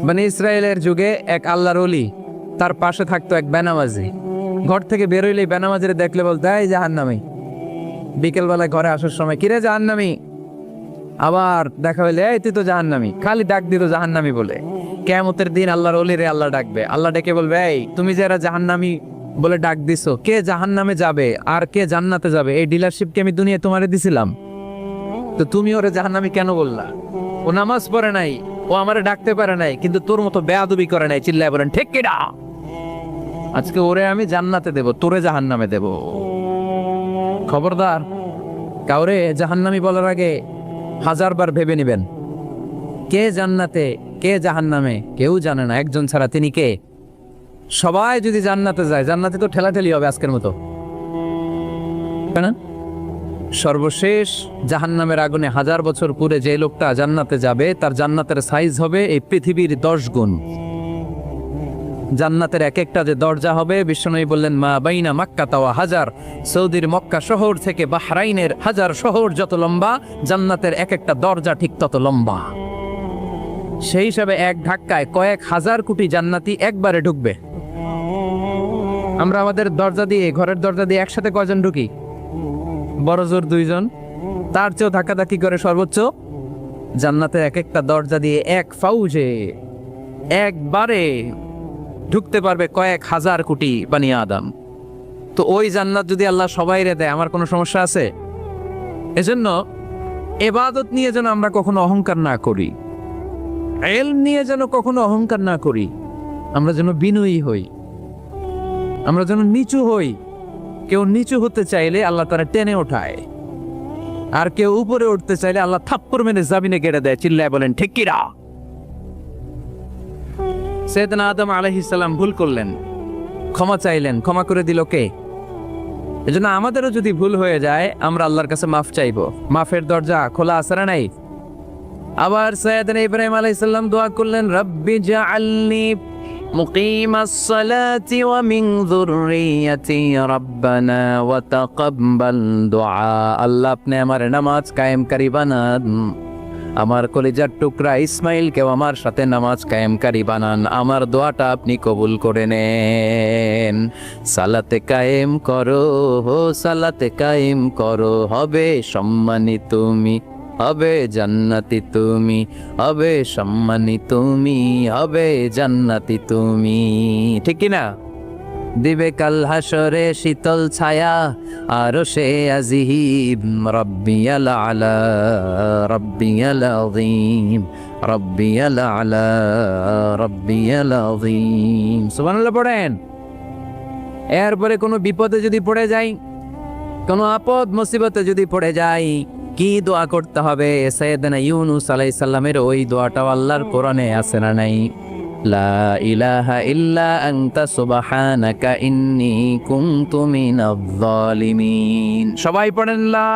বনি ইসরায়েলের যুগে এক আল্লাহর ওলি, তার পাশে থাকতো এক বেনামাজি। ঘর থেকে বেরোইলেই বেনামাজিরে দেখলে বলতো, এই জাহান্নামী। বিকেলবেলায় ঘরে আসার সময়, কিরে জাহান্নামী? আবার দেখা হইলে, এই তুই তো জাহান্নামী। খালি ডাক দিত জাহান্নামী বলে। কিয়ামতের দিন আল্লাহর ওলিরে আল্লাহ ডাকবে। আল্লাহ ডেকে বলবে, এই তুমি যে এরা জাহান্নামী বলে ডাক দিছো, কে জাহান্নামে যাবে আর কে জান্নাতে যাবে, এই ডিলারশিপ কি আমি দুনিয়ায় তোমারে দিছিলাম? তো তুমি ওরে জাহান্নামী কেন বললা? ও নামাজ পড়ে নাই, ও আমারে ডাকতে পারে নাই, কিন্তু তোর মতো বেয়াদবি করে নাই। চিল্লায় বলেন ঠিক কিনা? আজকে ওরে আমি জান্নাতে দেব, তোরে জাহান্নামে দেব। খবরদার, কাউরে জাহান্নামী বলার আগে 1000 বার ভেবে নিবেন। কে জান্নাতে কে জাহান্নামে কেউ জানে না, একজন ছাড়া, তিনি কে? সবাই যদি জান্নাতে যায়, জান্নাতে তো ঠেলাঠেলি হবে আজকের মতো, তাই না? সর্বশেষ জাহান্নামের আগুনে 1000 বছর পুরে যে লোকটা জান্নাতে যাবে, তার জান্নাতের সাইজ হবে এই পৃথিবীর 10 গুণ। জান্নাতের এক একটা যে দরজা হবে, বিশ্বনবী বললেন, মা বাইনা মাক্কা তাওয়া হাজার, সৌদির মক্কা শহর থেকে বাহরাইনের 1000 শহর যত লম্বা, জান্নাতের এক একটা দরজা ঠিক তত লম্বা। সেই হিসাবে এক ধাক্কায় কয়েক হাজার কোটি জান্নাতি একবারে ঢুকবে। আমরা আমাদের দরজা দিয়ে, ঘরের দরজা দিয়ে একসাথে কয়জন ঢুকি? বড় জোর 2 জন। তার চেয়েও ধাক্কাধাক্কি করে সর্বোচ্চ জান্নাতের এক একটা দরজা দিয়ে এক ফাউজে একবারে ঢুকতে পারবে কয়েক হাজার কোটি বানি আদম। তো ওই জান্নাত যদি আল্লাহ সবাইরে দেয়, আমার কোনো সমস্যা আছে? এজন্য ইবাদত নিয়ে যেন আমরা কখনো অহংকার না করি, ইলম নিয়ে যেন কখনো অহংকার না করি। আমরা যেন বিনয়ী হই, আমরা যেন নিচু হই। কেউ নিচু হতে চাইলে আল্লাহ তারা টেনে ওঠায়, আর কেউ উপরে উঠতে চাইলে আল্লাহ থাপ্পড় মেরে জামিনে গেড়ে দেয়। চিল্লায় বলেন ঠিক কিনা? সাইয়েদনা আদম আলাইহিস সালাম ভুল করলেন, ক্ষমা চাইলেন, ক্ষমা করে দিল কে? এজন্য আমাদেরও যদি ভুল হয়ে যায়, আমরা আল্লাহর কাছে মাফ চাইবো। মাফের দরজা খোলা আছে না নাই? আবার সাইয়েদনা ইব্রাহিম আলাইহিস সালাম দোয়া করলেন, রব্বি জাআলনি মুকিমাস সালাতি ওয়া মিন যুররিয়াতি রব্বানা ওয়া তাকাব্বাল দুআ। আল্লাহ আপনি আমার নামাজ কায়েমকারী বানান, আমার কলিজার টুকরা ইসমাইলকেও আমার সাথে নামাজ কায়েমকারী বানান, আমার দোয়াটা আপনি কবুল করে নেন। সালাতে কায়েম করো, সালাতে কায়েম করো, হবে সম্মানী তুমি, হবে জান্নাতি তুমি, হবে সম্মানী তুমি, হবে জান্নাতি তুমি। ঠিক কি না? দিবে কাল হাসরে শীতল ছায়া, আরশে আজিম, রব্বিয়াল আলা, রব্বিয়াল আযীম, রব্বিয়াল আলা, রব্বিয়াল আযীম। সুবহানাল্লাহ পড়েন। এরপরে কোনো বিপদে যদি পড়ে যাই, কোনো আপদ মুসিবতে যদি পড়ে যাই, কি দোয়া করতে হবে? সাইয়েদনা ইউনূস আলাইহিস সালামের ওই দোয়াটাও আল্লাহর কোরআনে আছে না নাই? লা ইলাহা ইল্লা আনতা সুবহানাকা ইন্নী কুনতু মিনাজ জালিমিন। সবাই পড়েন, লা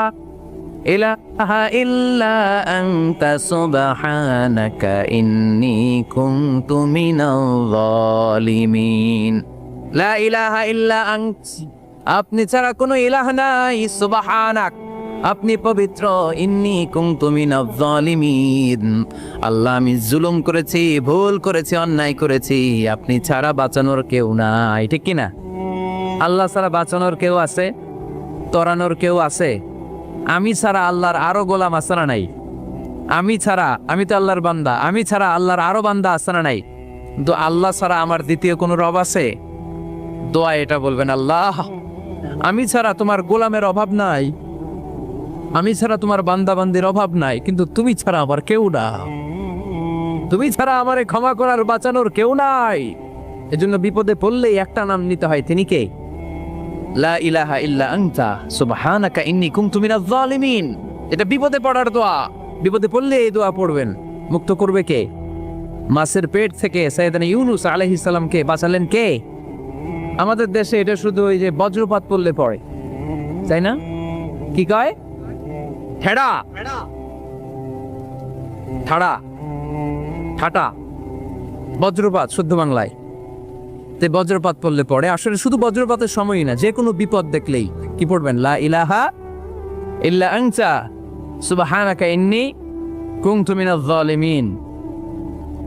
ইলাহা ইল্লা আনতা সুবহানাকা ইন্নী কুনতু মিনাজ জালিমিন। লা ইলাহা ইল্লা আনত, আপনি ছাড়া কোনো ইলাহ নাই, সুবহানাক, আপনি পবিত্র, ইন্নী কুনতু মিনাজ জালিমিন, আল্লাহ আমি জুলুম করেছি, ভুল করেছি, অন্যায় করেছি, আপনি ছাড়া বাঁচানোর কেউ নাই। ঠিক কি না? আল্লাহ ছাড়া বাঁচানোর কেউ আছে? তরানোর কেউ আছে? আমি ছাড়া আল্লাহর আরো গোলাম আছে না নাই? আমি ছাড়া, আমি তো আল্লাহর বান্দা, আমি ছাড়া আল্লাহর আরো বান্দা আছে না নাই? তো আল্লাহ ছাড়া আমার দ্বিতীয় কোনো রব আছে? দোয়া এটা বলবেন, আল্লাহ আমি ছাড়া তোমার গোলামের অভাব নাই, আমি ছাড়া তোমার বান্দা বান্দির অভাব নাই, কিন্তু তুমি ছাড়া আমার কেউ না, তুমি ছাড়া আমারে ক্ষমা করার বাঁচানোর কেউ নাই। এজন্য বিপদে পড়লেই একটা নাম নিতে হয়, তিনি কে? লা ইলাহা ইল্লা আনতা সুবহানাকা ইন্নী কুনতু মিনাজ জালিমিন। এটা বিপদে পড়ার দোয়া। বিপদে পড়লে এই দোয়া পড়বেন। মুক্ত করবে কে? মাছের পেট থেকে সাইয়েদনা ইউনূস আলাইহিস সালামকে বাঁচালেন কে? আমাদের দেশে এটা শুধু ওই যে বজ্রপাত পড়লে পড়ে, তাই না? কি কয়? ঠেড়া, ঠাড়া, ঠাটা, বজ্রপাত শুদ্ধ বাংলায়। তে বজ্রপাত পড়লে পড়ে। আসলে শুধু বজ্রপাতের সময়ই না, যে কোনো বিপদ দেখলেই কি পড়বেন? লা ইলাহা ইল্লা আনতা সুবহানাকা ইন্নী কুনতু মিনাজ জালিমিন।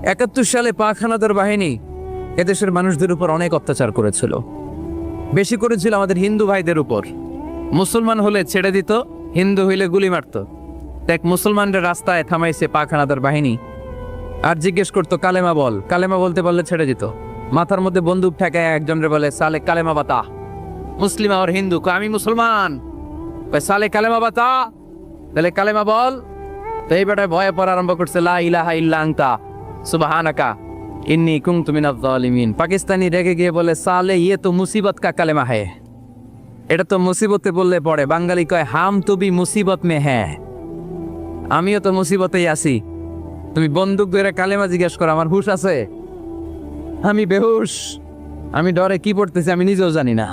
71 সালে পাক হানাদার বাহিনী এদেশের মানুষদের উপর অনেক অত্যাচার করেছিল, বেশি করেছিল আমাদের হিন্দু ভাইদের উপর। মুসলমান হলে ছেড়ে দিত, হিন্দু হইলে গুলি মারত। দেখ, মুসলমানদের রাস্তায় থামাইছে পাক হানাদার বাহিনী, আর জিজ্ঞেস করতো কালেমা বল, কালেমা বলতে বললে ছেড়ে দিত। মাথার মধ্যে বন্দুক ঠেকায় একজনরে বলে সালে কালেমা বাতা, মুসলিম আর হিন্দু, আমি মুসলমান, সালে কালেমা বাতা, তাহলে কালেমা বল। তো এই বেটায় ভয়ে পড়া আরম্ভ করছে, লা ইলাহা ইল্লা আনতা সুবহানাকা ইন্নী কুনতু মিনাজ জালিমিন। পাকিস্তানি রেগে গিয়ে বলে, সালে ইয়ে তো মুসিবত কা কালেমা হ্যায়, এটা তো মুসিবতে বললে পড়ে। বাঙালি কয়, হাম তো ভি মুসিবত মে হ্যাঁ, আমিও তো মুসিবতেই আছি। তুমি বন্দুক ধরে কালেমা জিজ্ঞেস করো, আমার হুশ আছে? আমি বেহুশ, আমি ডরে কি পড়তেছি আমি নিজেও জানি না।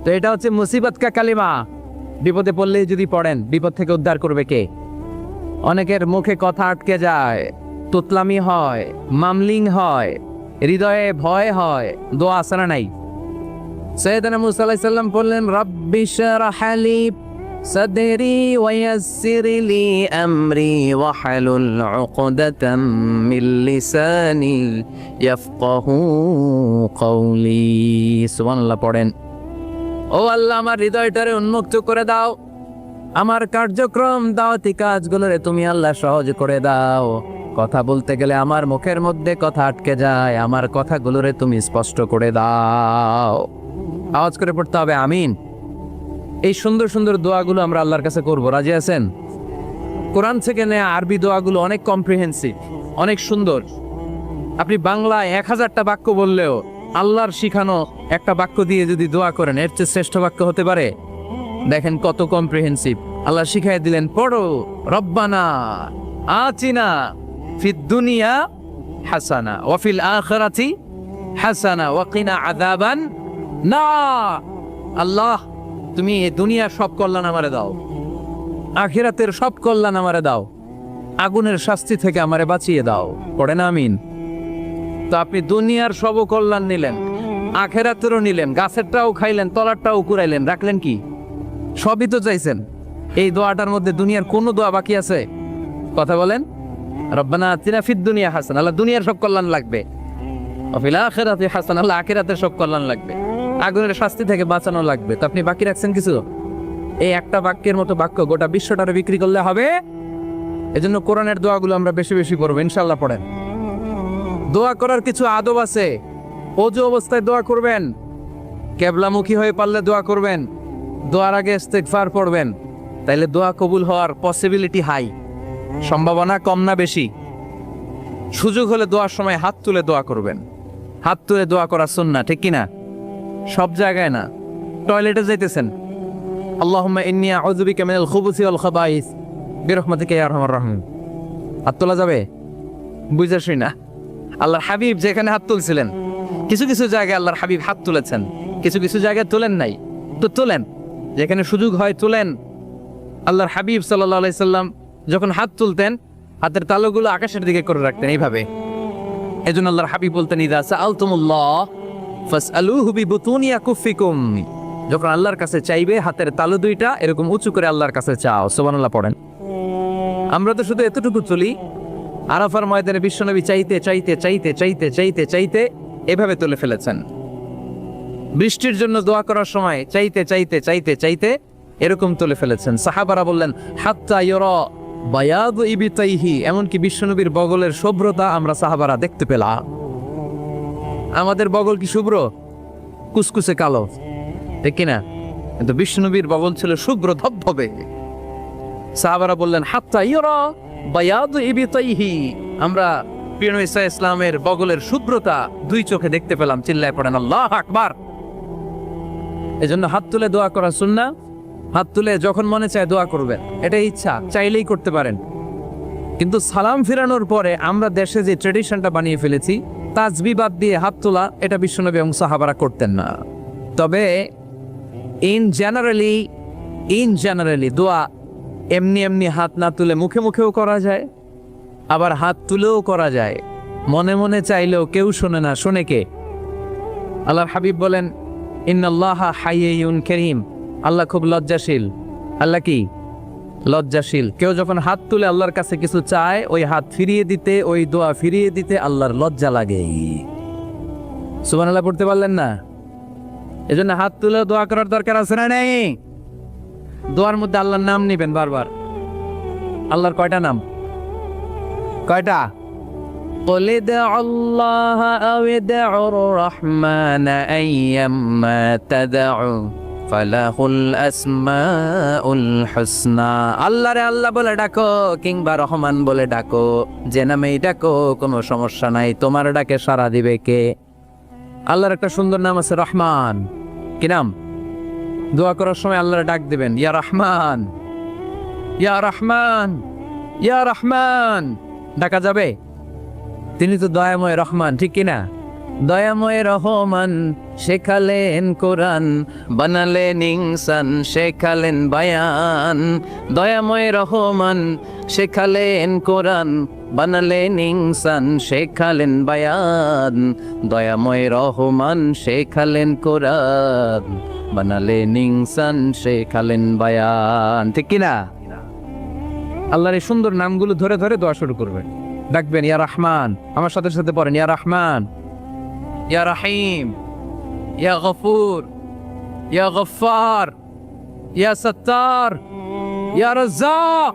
তো এটা হচ্ছে মুসিবত কা কালেমা। বিপদে পড়লেই যদি পড়েন, বিপদ থেকে উদ্ধার করবে কে? অনেকের মুখে কথা আটকে যায়, তুতলামি হয়, মামলিং হয়, হৃদয়ে ভয় হয়, দোয়া আসরা নাই। সৈয়দনা মুসা আলাইহিস সালাম বললেন, রাব্বি শরহ লি সাদরি ওয়ায়াসসির লি আমরি ওয়াহলুল উকদাতাম মিন লিসানি ইয়াফকাহু কওলি। সুবহানাল্লাহ পড়েন। ও আল্লাহ, আমার হৃদয়টারে উন্মুক্ত করে দাও, আমার কার্যক্রম দাওয়াতি কাজগুলোরে তুমি আল্লাহ সহজ করে দাও। কথা বলতে গেলে আমার মুখের মধ্যে কথা আটকে যায়, আমার কথাগুলোরে তুমি স্পষ্ট করে দাও। আওয়াজ করে পড়তে হবে আমিন। এই সুন্দর সুন্দর দোয়াগুলো আমরা আল্লাহর কাছে করব, রাজি আছেন? কোরআন থেকে নেয়া আরবি দোয়াগুলো অনেক কম্প্রিহেন্সিভ, অনেক সুন্দর। আপনি বাংলায় 1000টা বাক্য বললেও আল্লাহর শিখানো একটা বাক্য দিয়ে যদি দোয়া করেন, এর চেয়ে শ্রেষ্ঠ বাক্য হতে পারে? দেখেন কত কম্প্রিহেন্সিভ। আল্লাহ শিখাই দিলেন, পড়ো, রব্বানা আতিনা ফিদ দুনিয়া হাসানা ওয়া ফিল আখিরাতি হাসানা ওয়া কিনা আযাবান নার। আল্লাহ, তুমি এই দুনিয়ার সব কল্যাণ আমারে দাও, আখিরাতের সব কল্যাণ আমারে দাও, আগুনের শাস্তি থেকে আমারে বাঁচিয়ে দাও। পড়েন আমিন। তো আপনি দুনিয়ার সব কল্যাণ নিলেন, আখিরাতেরও নিলেন, গাছেরটাও খাইলেন, তলারটাও কুড়াইলেন, রাখলেন কি? সবই তো চাইছেন। এই দোয়াটার মধ্যে দুনিয়ার কোনো দোয়া বাকি আছে? কথা বলেন। রব্বানা আতিনা ফিদ দুনিয়া হাসানা, আল্লাহ দুনিয়ার সব কল্যাণ লাগবে। ওয়া ফিল আখিরাতি হাসানা, আল্লাহ আখিরাতের সব কল্যাণ লাগবে, আগুনের শাস্তি থেকে বাঁচানো লাগবে। তো আপনি বাকি রাখছেন কিছু? এই একটা বাক্যের মতো বাক্য গোটা বিশ্বটারে বিক্রি করলে হবে। এজন্য কোরআনের দোয়াগুলো আমরা বেশি বেশি পড়বো, ইনশাআল্লাহ। পড়েন। দোয়া করার কিছু আদব আছে। ওযু অবস্থায় দোয়া করবেন, কিবলামুখী হয়ে পারলে দোয়া করবেন, দোয়ার আগে ইস্তিগফার পড়বেন, তাইলে দোয়া কবুল হওয়ার পসিবিলিটি হাই, সম্ভাবনা কম না বেশি? সুযোগ হলে দোয়ার সময় হাত তুলে দোয়া করবেন। হাত তুলে দোয়া করা সুন্নাহ, ঠিক কিনা? সব জায়গায় না। টয়লেটে যাইতেছেন, আল্লাহুম্মা ইন্নী আউযু বিকা মিনাল খুবুসি ওয়াল খাবাইস বিরহমাতিকা ইয়া আরহামার রাহিম। হাত তোলা যাবে? বুঝাসই না। আল্লাহর হাবিব যেখানে হাত তুলছিলেন, কিছু কিছু জায়গায় আল্লাহর হাবিব হাত তুলেছেন, কিছু কিছু জায়গায় তুলেন নাই। তো তুলেন, যেখানে সুযোগ হয় তুলেন। আল্লাহর হাবিব সাল্লাল্লাহু আলাইহি সাল্লাম যখন হাত তুলতেন, হাতের তালুগুলো আকাশের দিকে করে রাখতেন এইভাবে। এজন্য আল্লাহর হাবিব বলতেন, ইযা সাআলতুমুল্লাহ ফাসআলুহু বিবুতুনি আকুফিকুম। যখন আল্লাহর কাছে চাইবে, হাতের তালু দুইটা এরকম উঁচু করে আল্লাহর কাছে চাও। সুবহানাল্লাহ পড়েন। আমরা তো শুধু এতটুকু চলি। আরাফার ময়দানে বিশ্বনবী চাইতে চাইতে চাইতে চাইতে চাইতে চাইতে এভাবে তুলে ফেলেছেন। বৃষ্টির জন্য দোয়া করার সময় চাইতে চাইতে চাইতে চাইতে এরকম তুলে ফেলেছেন। সাহাবারা বললেন, হাত্তা ইউরা বায়াদু ইবতাইহি, এমনকি বিশ্বনবীর বগলের শুভ্রতা আমরা সাহাবারা দেখতে পেলাম। আমাদের বগল কি শুভ্র? কুসকুসে কালো, ঠিক কিনা? কিন্তু বিশ্বনবীর বগল ছিল শুভ্র ধবধবে। সাহাবারা বললেন, হাত্তা ইউরা বায়াদু ইবতাইহি, আমরা প্রিয় নবী সাল্লাল্লাহু আলাইহি ওয়াসাল্লামের বগলের শুভ্রতা দুই চোখে দেখতে পেলাম। চিল্লায় পড়েন আল্লাহু আকবার। এজন্য হাত তুলে দোয়া করা সুন্নাহ। হাত তুলে যখন মনে চায় দোয়া করবেন, এটা ইচ্ছা, চাইলেই করতে পারেন। কিন্তু সালাম ফিরানোর পরে আমরা দেশে যে ট্রেডিশনটা বানিয়ে ফেলেছি, তাসবিহ বাদ দিয়ে হাত তোলা, এটা বিশ্বনবী এবং সাহাবারা করতেন না। তবে ইন জেনারেলি দোয়া এমনি এমনি হাত না তুলে মুখে মুখেও করা যায়, আবার হাত তুলেও করা যায়। মনে মনে চাইলেও কেউ শোনে না, শোনে কে? আল্লাহর হাবিব বলেন, ইন্নাল্লাহা হাইয়ুন কারীম, আল্লাহ খুব লজ্জাশীল। আল্লাহ কি? লজ্জাশীল। কেউ যখন হাত তুলে আল্লাহর কাছে কিছু চায়, ওই হাত ফিরিয়ে দিতে, ওই দোয়া ফিরিয়ে দিতে আল্লাহর লজ্জা লাগে। সুবহানাল্লাহ পড়তে পারলেন না? এজন্য হাত তুলে দোয়া করার দরকার আছে না নেই? দোয়ার মধ্যে আল্লাহর নাম নিবেন বারবার। আল্লাহর কয়টা নাম? কয়টা? قل ادعوا الله أو ادعوا الرحمن أيما تدعوا فله الأسماء الحسنى। আল্লাহ রে আল্লাহ বলে ডাকো কিংবা রহমান বলে ডাকো, যে নামেই ডাকো কোনো সমস্যা নাই, তোমার ডাকে সাড়া দিবে কে? আল্লাহর একটা সুন্দর নাম আছে রহমান। কি নাম? দোয়া করার সময় আল্লাহর ডাক দিবেন, ইয়া রহমান, ইয়া রহমান, ইয়া রহমান। ডাকা যাবে? তিনি তো দয়াময় রহমান, ঠিক কিনা? দয়াময় রহমান শেখালেন কোরআন, বানালেন ইনসান, শেখালেন বায়ান। দয়াময় রহমান শেখালেন কোরআন, বানালেন ইনসান, শেখালেন বায়ান। দয়াময় রহমান শেখালেন কোরআন, বানালেন ইনসান, শেখালেন বায়ান। ঠিক কিনা? আল্লাহর এই সুন্দর নামগুলো ধরে ধরে দোয়া শুরু করবেন, ডাকবেন ইয়া রহমান। আমার সাথে সাথে পড়েন, ইয়া রহমান, ইয়া রহিম, ইয়া গফুর, ইয়া গফফার, ইয়া সত্তার, ইয়া রাজ্জাক।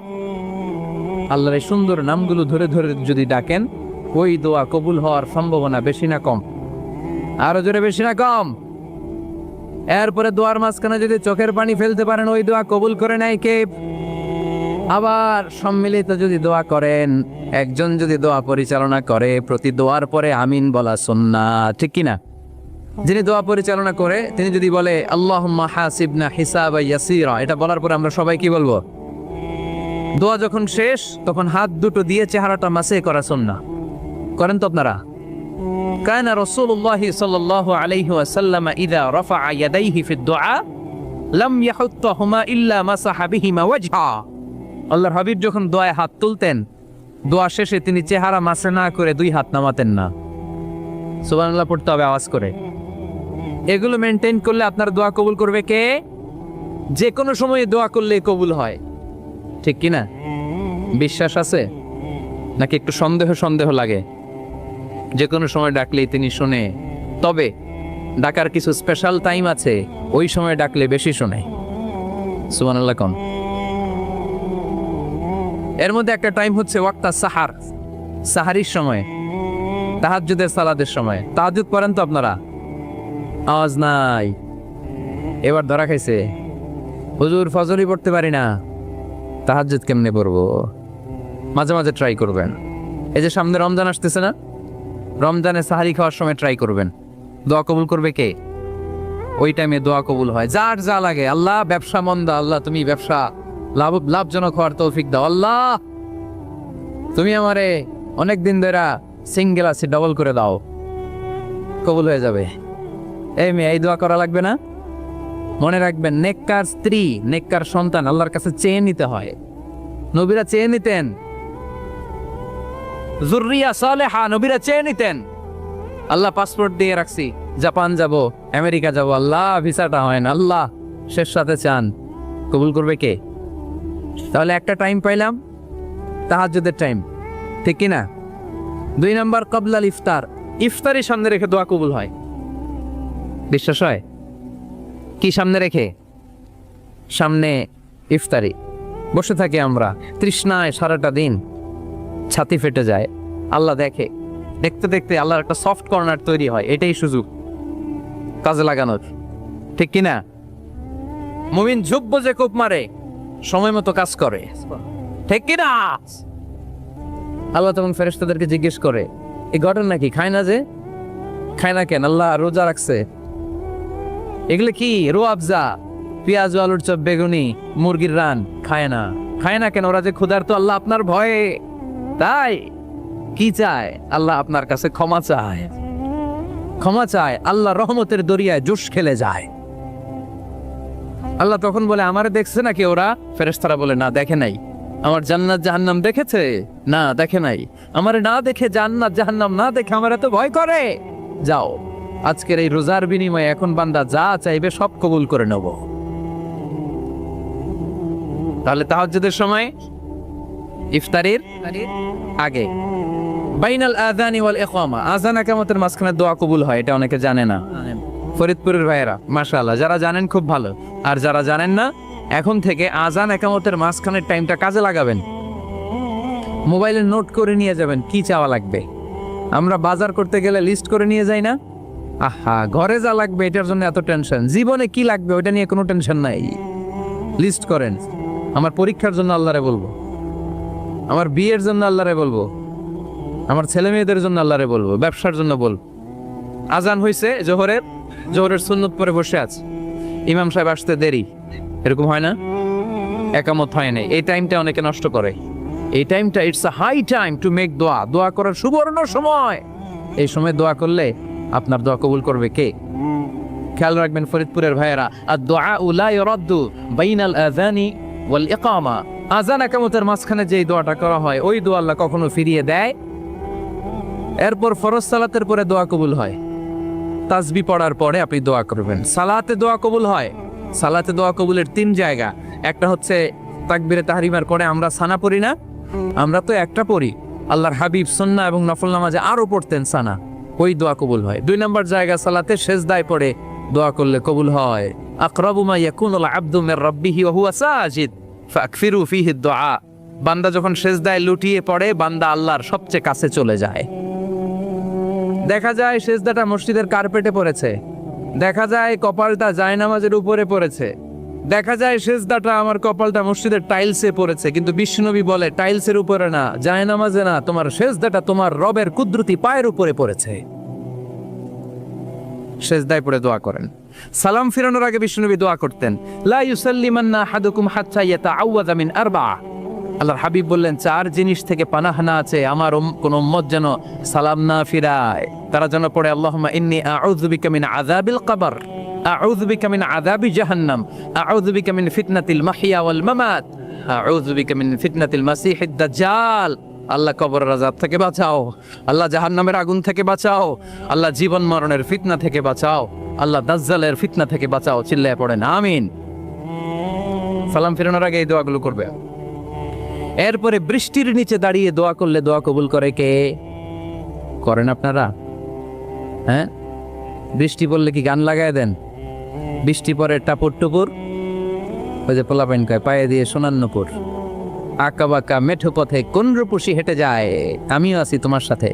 আল্লাহর এই সুন্দর নামগুলো ধরে ধরে যদি ডাকেন, ওই দোয়া কবুল হওয়ার সম্ভাবনা বেশি না কম? আরো জোরে, বেশি না কম? এরপরে দোয়ার মাঝখানে যদি চোখের পানি ফেলতে পারেন, ওই দোয়া কবুল করে নেয় কে? আবার সম্মিলিত যদি দোয়া করেন, একজন যদি দোয়া পরিচালনা করে, প্রতি দোয়ার পরে আমিন বলা সুন্নাহ, ঠিক কিনা? যিনি দোয়া পরিচালনা করে তিনি যদি বলে আল্লাহুম্মা হাসিবনা হিসাবান ইয়াসীরা, এটা বলার পরে আমরা সবাই কি বলবো? দোয়া যখন শেষ তখন হাত দুটো দিয়ে চেহারাটা মাসে করা সুন্নাহ। করেন তো আপনারা? কানা রাসূলুল্লাহি সাল্লাল্লাহু আলাইহি ওয়াসাল্লাম ইযা রাফা'a ইয়াদাইহি ফিদ দুআ লাম ইয়াহুত্তাহুমা ইল্লা মাসাহা বিহিমা ওয়াজহা। আল্লাহর হাবিব যখন দোয়ায় হাত তুলতেন, দোয়া শেষে তিনি চেহারা মাসে না করে দুই হাত নামাতেন না। সুবহানাল্লাহ পড়তে হবে আওয়াজ করে। এগুলো মেনটেন করলে আপনার দোয়া কবুল করবে কে? যে কোনো সময়ে দোয়া করলে কবুল হয়, ঠিক কিনা? বিশ্বাস আছে নাকি একটু সন্দেহ সন্দেহ লাগে? যে কোনো সময় ডাকলেই তিনি শুনে, তবে ডাকার কিছু স্পেশাল টাইম আছে, ওই সময় ডাকলে বেশি শুনে। সুবহানাল্লাহ কোন? এর মধ্যে একটা টাইম হচ্ছে ওয়াক্তা সাহার, সাহারির সময়, তাহাজ্জুদের সালাতের সময়। তাহাজ্জুদ পড়েন তো আপনারা? আওয়াজ নাই। এবার ধরা খাইছে, হুজুর ফজরই পড়তে পারি না, তাহাজ্জুদ কেমনে পড়বো? মাঝে মাঝে ট্রাই করবেন। এই যে সামনে রমজান আসতেছে না, রমজানে সাহারি খাওয়ার সময় ট্রাই করবেন। দোয়া কবুল করবে কে? ওই টাইমে দোয়া কবুল হয়। যার যা লাগে, আল্লাহ ব্যবসা মন্দা, আল্লাহ তুমি ব্যবসা লাভজনক হওয়ার তৌফিক দাও, আল্লাহ তুমি আমারে অনেকদিন ধরে সিঙ্গেল আছি, ডবল করে দাও, কবুল হয়ে যাবে। এই মেয়ে, এই দোয়া করা লাগবে না? মনে রাখবেন, নেককার স্ত্রী, নেককার সন্তান আল্লাহর কাছে চেয়ে নিতে হয়। নবীরা চেয়ে নিতেন, যুররিয়া সালেহা নবীরা চেয়ে নিতেন। আল্লাহ পাসপোর্ট দিয়ে রাখছি, জাপান যাব, আমেরিকা যাব, আল্লাহ ভিসাটা হয় না, আল্লাহ শেষ সাথে চান, কবুল করবে কে? তাহলে একটা টাইম পাইলাম, তাহাজ্জুদের টাইম, ঠিক কিনা? 2 নাম্বার কবলাল ইফতার, ইফতারি সামনে রেখে দোয়া কবুল হয়। বিশ্বাস হয়? কি সামনে রেখে? সামনে ইফতারি। বসে থাকি আমরা তৃষ্ণায়, সারাটা দিন ছাতি ফেটে যায়, আল্লাহ দেখে, দেখতে দেখতে আল্লাহর একটা সফট কর্নার তৈরি হয়। এটাই সুযোগ কাজে লাগানোর, ঠিক কিনা? মুমিন ঝুব্ব যে কোপ মারে, সময় মতো কাজ করে, ঠিক কিনা? আল্লাহ তখন ফেরেশতাদেরকে জিজ্ঞেস করে, এই ঘটনা কি? খায় না যে? খায় না কেন? আল্লাহ রোজা রাখছে। এগুলো কি? রো আফজা, পেঁয়াজ, আলুর চপ, বেগুনি, মুরগির রান, খায় না। খায় না কেন? ওরা যে ক্ষুধার্ত, আল্লাহ আপনার ভয়ে। তাই কি চায়? আল্লাহ আপনার কাছে ক্ষমা চায়, ক্ষমা চায়। আল্লাহ রহমতের দরিয়ায় জোশ খেলে যায়। আল্লাহ তখন বলে, আমারে দেখছে নাকি ওরা? ফেরেশতারা বলে, না দেখে নাই। আমার জান্নাত জাহান্নাম দেখেছে? না দেখে নাই। আমারে না দেখে, জান্নাত জাহান্নাম না দেখে আমার এত ভয় করে? যাও, আজকের এই রোজার বিনিময়ে এখন বান্দা যা চাইবে সব কবুল করে নেব। তাহলে তাহাজ্জুদের সময় ইফতারির আগে বাইনাল আযানি ওয়াল ইকামা, আযান ইকামতের মাঝখানে দোয়া কবুল হয়, এটা অনেকে জানে না। ফরিদপুরের ভাইয়েরা মাশাআল্লাহ, যারা জানেন খুব ভালো, আর যারা জানেন না এখন থেকে আযান ইকামতের মাঝখানের টাইমটা কাজে লাগাবেন। মোবাইলে নোট করে নিয়ে যাবেন কি চাওয়া লাগবে। আমরা বাজার করতে গেলে লিস্ট করে নিয়ে যাই না? আহা, ঘরে যা লাগবে এটার জন্য এত টেনশন, জীবনে কি লাগবে ওটা নিয়ে কোনো টেনশন নাই। লিস্ট করেন। আমার পরীক্ষার জন্য আল্লাহরে বলবো, আমার বিয়ের জন্য আল্লাহরে বলবো, আমার ছেলে মেয়েদের জন্য আল্লাহরে বলবো, ব্যবসার জন্য বলবো। আজান হয়েছে জোহরের সুন্নত পরে বসে আছে, ইমাম সাহেব আসতে দেরি, এরকম হয় না? একামত হয় নাই, এই টাইমটা অনেকে নষ্ট করে। এই টাইমটা it's a high time to make দোয়া, দোয়া করার সুবর্ণ সময়। এই সময় দোয়া করলে আপনার দোয়া কবুল করবে কে? খেয়াল রাখবেন ফরিদপুরের ভাইয়েরা, আর দোয়া লা ইউরাদ্দু বাইনাল আযানি ওয়াল ইকামা, আযান ইকামতের মাঝখানে যেই দোয়াটা করা হয় ওই দোয়া আল্লাহ কখনো ফিরিয়ে দেয়। এরপর ফরজ সালাতের পরে দোয়া কবুল হয়, তাসবিহ পড়ার পরে আপনি দোয়া করবেন। সালাতে দোয়া কবুল হয়, সালাতে দোয়া কবুলের 3 জায়গা। একটা হচ্ছে তাকবীরে তাহরিমার পরে আমরা সানা পড়ি না, আমরা তো একটা পড়ি, আল্লাহর হাবিব সুন্নাহ এবং নফল নামাজে আরো পড়তেন সানা, ওই দোয়া কবুল হয়। 2 নম্বর জায়গা সালাতে সেজদায় পড়ে দোয়া করলে কবুল হয়। আকরাবু মা ইয়াকুনুল আবদু মির রাব্বিহি ওয়া হুয়া সাজিদ ফাকফিরু ফীহি দুআ, বান্দা যখন সেজদায় লুটিয়ে পড়ে বান্দা আল্লাহর সবচেয়ে কাছে চলে যায়। দেখা যায় সেজদাটা মসজিদের কার্পেটে পড়েছে, দেখা যায় কপালটা জায়নামাজের উপরে পড়েছে, দেখা যায় সেজদাটা আমার কপালটা মসজিদের টাইলসে পড়েছে, কিন্তু বিশ্বনবী বলে টাইলসের উপরে না, জায়নামাজে না, তোমার সেজদাটা তোমার রবের কুদরতি পায়ের উপরে পড়েছে। সেজদায় পড়ে দোয়া করেন। সালাম ফিরানোর আগে বিশ্বনবী দোয়া করতেন, লা ইউসাল্লিমান্না আহাদুকুম হাত্তা ইয়াতাআওয়াযা মিন আরবাআ, আল্লাহর হাবিব বললেন 4 জিনিস থেকে পানাহ না আছে আমার কোন উম্মত যেন সালাম না ফিরায়। তারা যেন পড়ে আল্লাহুম্মা ইন্নী আউযু বিকা মিন আযাবিল কবর, আউযু বিকা মিন আযাবি জাহান্নাম, আউযু বিকা মিন ফিতনাতিল মাহইয়া ওয়াল মামাত, আউযু বিকা মিন ফিতনাতিল মাসিহিদ দাজ্জাল। আল্লাহ কবরের আযাব থেকে বাঁচাও, আল্লাহ জাহান্নামের আগুন থেকে বাঁচাও, আল্লাহ জীবন মরণের ফিতনা থেকে বাঁচাও, আল্লাহ দাজ্জালের ফিতনা থেকে বাঁচাও। চিল্লায়ে পড়েন আমিন। সালাম ফিরানোর আগে এই দোয়াগুলো করবে। এরপরে বৃষ্টির নিচে দাঁড়িয়ে দোয়া করলে দোয়া কবুল করে কে? করেন আপনারা? হ্যাঁ, বৃষ্টি পড়লে কি গান লাগায় দেন? বৃষ্টি পরে টাপুর টুপুর, ওই যে পোলাপাইন কয় পায়ে দিয়ে সোনার নুপুর, আঁকা বাঁকা মেঠো পথে কোন রূপসী হেঁটে যায়, আমিও আছি তোমার সাথে,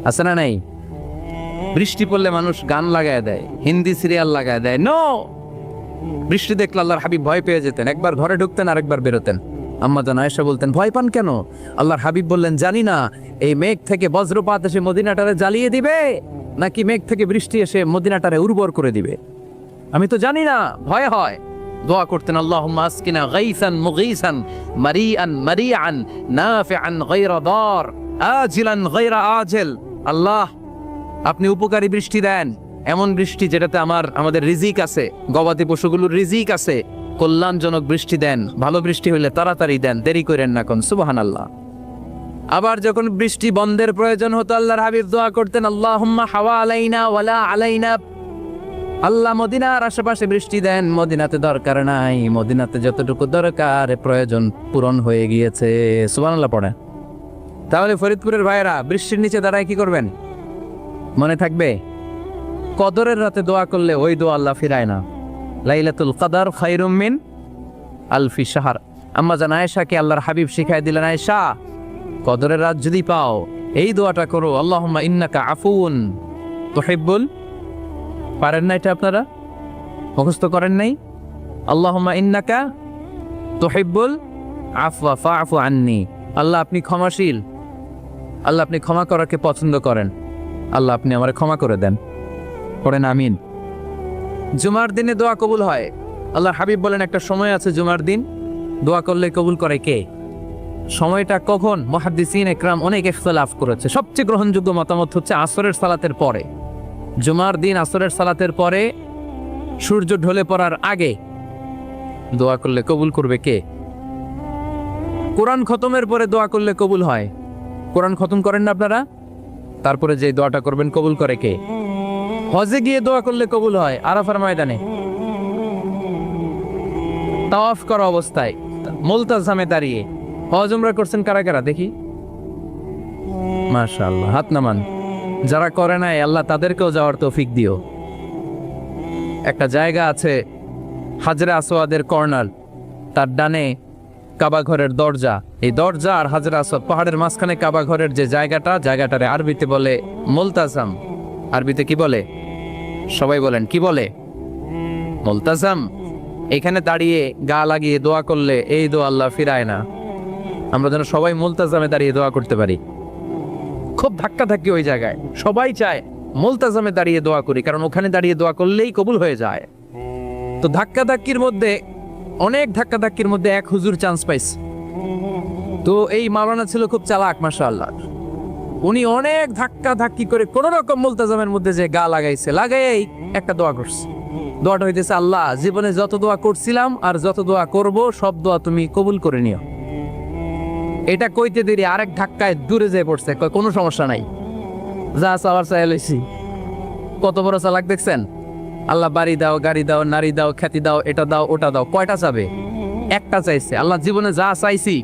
আছে না নাই? বৃষ্টি পড়লে মানুষ গান লাগায় দেয়, হিন্দি সিরিয়াল লাগায় দেয়। নো, বৃষ্টি দেখলে আল্লাহর হাবিব ভয় পেয়ে যেতেন, একবার ঘরে ঢুকতেন আরেকবার বেরোতেন। আম্মা জান আয়েশা বলতেন, ভয় পান কেন? আল্লাহর হাবিব বললেন, জানি না এই মেঘ থেকে বজ্রপাত এসে মদিনাটারে জ্বালিয়ে দিবে নাকি মেঘ থেকে বৃষ্টি এসে মদিনাটারে উর্বর করে দিবে, আমি তো জানি না, ভয় হয়। দোয়া করতেন, আল্লাহুম্মা আসকিনা গাইসান মুগীসান মারিআন মারিআন নাফিআন গায়রা দার আজিলান গায়রা আজিল। আল্লাহ, আপনি উপকারী বৃষ্টি দেন, এমন বৃষ্টি যেটাতে আমাদের রিজিক আছে, গবাদি পশুগুলোর রিজিক আছে, কল্যাণজনক বৃষ্টি দেন, ভালো বৃষ্টি হইলে তাড়াতাড়ি দেন, দেরি করেন না কোন। সুবহানাল্লাহ। আবার যখন বৃষ্টি বন্ধের প্রয়োজন হতো আল্লাহর হাবিব দোয়া করতেন, আল্লাহুম্মা হাওয়া আলাইনা ওয়ালা আলাইনা, আল্লাহ মদিনার আশেপাশে বৃষ্টি দেন, মদিনাতে দরকার নাই, মদিনাতে যতটুকু দরকার প্রয়োজন পূরণ হয়ে গিয়েছে। সুবহানাল্লাহ পড়ে। তাহলে ফরিদপুরের ভাইয়েরা বৃষ্টির নিচে দাঁড়ায় কি করবেন মনে থাকবে? কদরের রাতে দোয়া করলে ওই দোয়া আল্লাহ ফিরায় না। লাইলাতুল কদর খায়রুম মিন আলফি শাহর। আম্মা জান আয়েশাকে আল্লাহর হাবিব শিখাই দিলেন, আয়েশা কদরের রাত যদি পাও এই দোয়াটা করো, আল্লাহুম্মা ইন্নাকা আফুউন তুহিব্বুল, পারেন না এটা আপনারা? মুখস্থ করেন নাই? আল্লাহুম্মা ইন্নাকা তুহিব্বুল আফওয়া ফাআফু আন্নি, আল্লাহ আপনি ক্ষমাশীল, আল্লাহ আপনি ক্ষমা করাকে পছন্দ করেন, আল্লাহ আপনি আমারে ক্ষমা করে দেন। পড়েন আমিন। জুমার দিনে দোয়া কবুল হয়। আল্লাহর হাবিব বলেন একটা সময় আছে জুমার দিন দোয়া করলে কবুল করে কে? সময়টা কখন? মুহাদ্দিসিন ইকরাম অনেক ইখতিলাফ করেছে, সবচেয়ে গ্রহণযোগ্য মতামত হচ্ছে আসরের সালাতের পরে। জুমার দিন আসরের সালাতের পরে সূর্য ঢলে পড়ার আগে দোয়া করলে কবুল করবে কে? কোরআন খতমের পরে দোয়া করলে কবুল হয়। কোরআন খতম করেন না আপনারা? তারপরে যে দোয়াটা করবেন কবুল করে কে? হজে গিয়ে দোয়া করলে কবুল হয়, আরাফার ময়দানে। তাওয়াফ করা অবস্থায় মুলতাজামে দাঁড়িয়ে হজ উমরা করছেন কারা কারা দেখি? মাশাআল্লাহ, হাত নামান। যারা করে নাই আল্লাহ তাদেরকেও যাওয়ার তৌফিক দিও। একটা জায়গা আছে হাজরে আসওয়াদের কর্নার, তার ডানে কাবা ঘরের দরজা, এই দরজা আর হাজরে আসওয়াদ পাহাড়ের মাঝখানে কাবা ঘরের যে জায়গাটারে আরবিতে বলে মুলতাজাম। আরবিতে কি বলে? সবাই বলেন, কি বলে? মুলতাজাম। এখানে দাঁড়িয়ে গা লাগিয়ে দোয়া করলে এই দোয়া আল্লাহ ফিরায় না। আমরা যেন সবাই মুলতাজামে দাঁড়িয়ে দোয়া করতে পারি। খুব ধাক্কা ধাক্কি ওই জায়গায়, সবাই চায় মুলতাজামে দাঁড়িয়ে দোয়া করি, কারণ ওখানে দাঁড়িয়ে দোয়া করলেই কবুল হয়ে যায়। তো ধাক্কা ধাক্কির মধ্যে, অনেক ধাক্কা ধাক্কির মধ্যে এক হুজুর চান্স পাইছে। তো এই মাওলানা ছিল খুব চালাক, মাশাআল্লাহ। উনি অনেক ধাক্কা ধাক্কি করে কোন রকম মুলতাজামের মধ্যে যে গা লাগাইছে, লাগাই একটা দোয়া করছে। দোয়াটা হইতেছে, আল্লাহ জীবনে যত দোয়া করছিলাম আর যত দোয়া করব সব দোয়া তুমি কবুল করে নিও। এটা কইতে দেরি আরেক ধাক্কায় দূরে যেয়ে পড়ছে, কয় কোনো সমস্যা নাই, যা চাওয়ার চাই লইছি। কত বড় চালাক দেখছেন? আল্লাহ বাড়ি দাও, গাড়ি দাও, নারী দাও, খ্যাতি দাও, এটা দাও, ওটা দাও, কয়টা চাবে? একটা চাইছে। আল্লাহ জীবনে যা চাইছি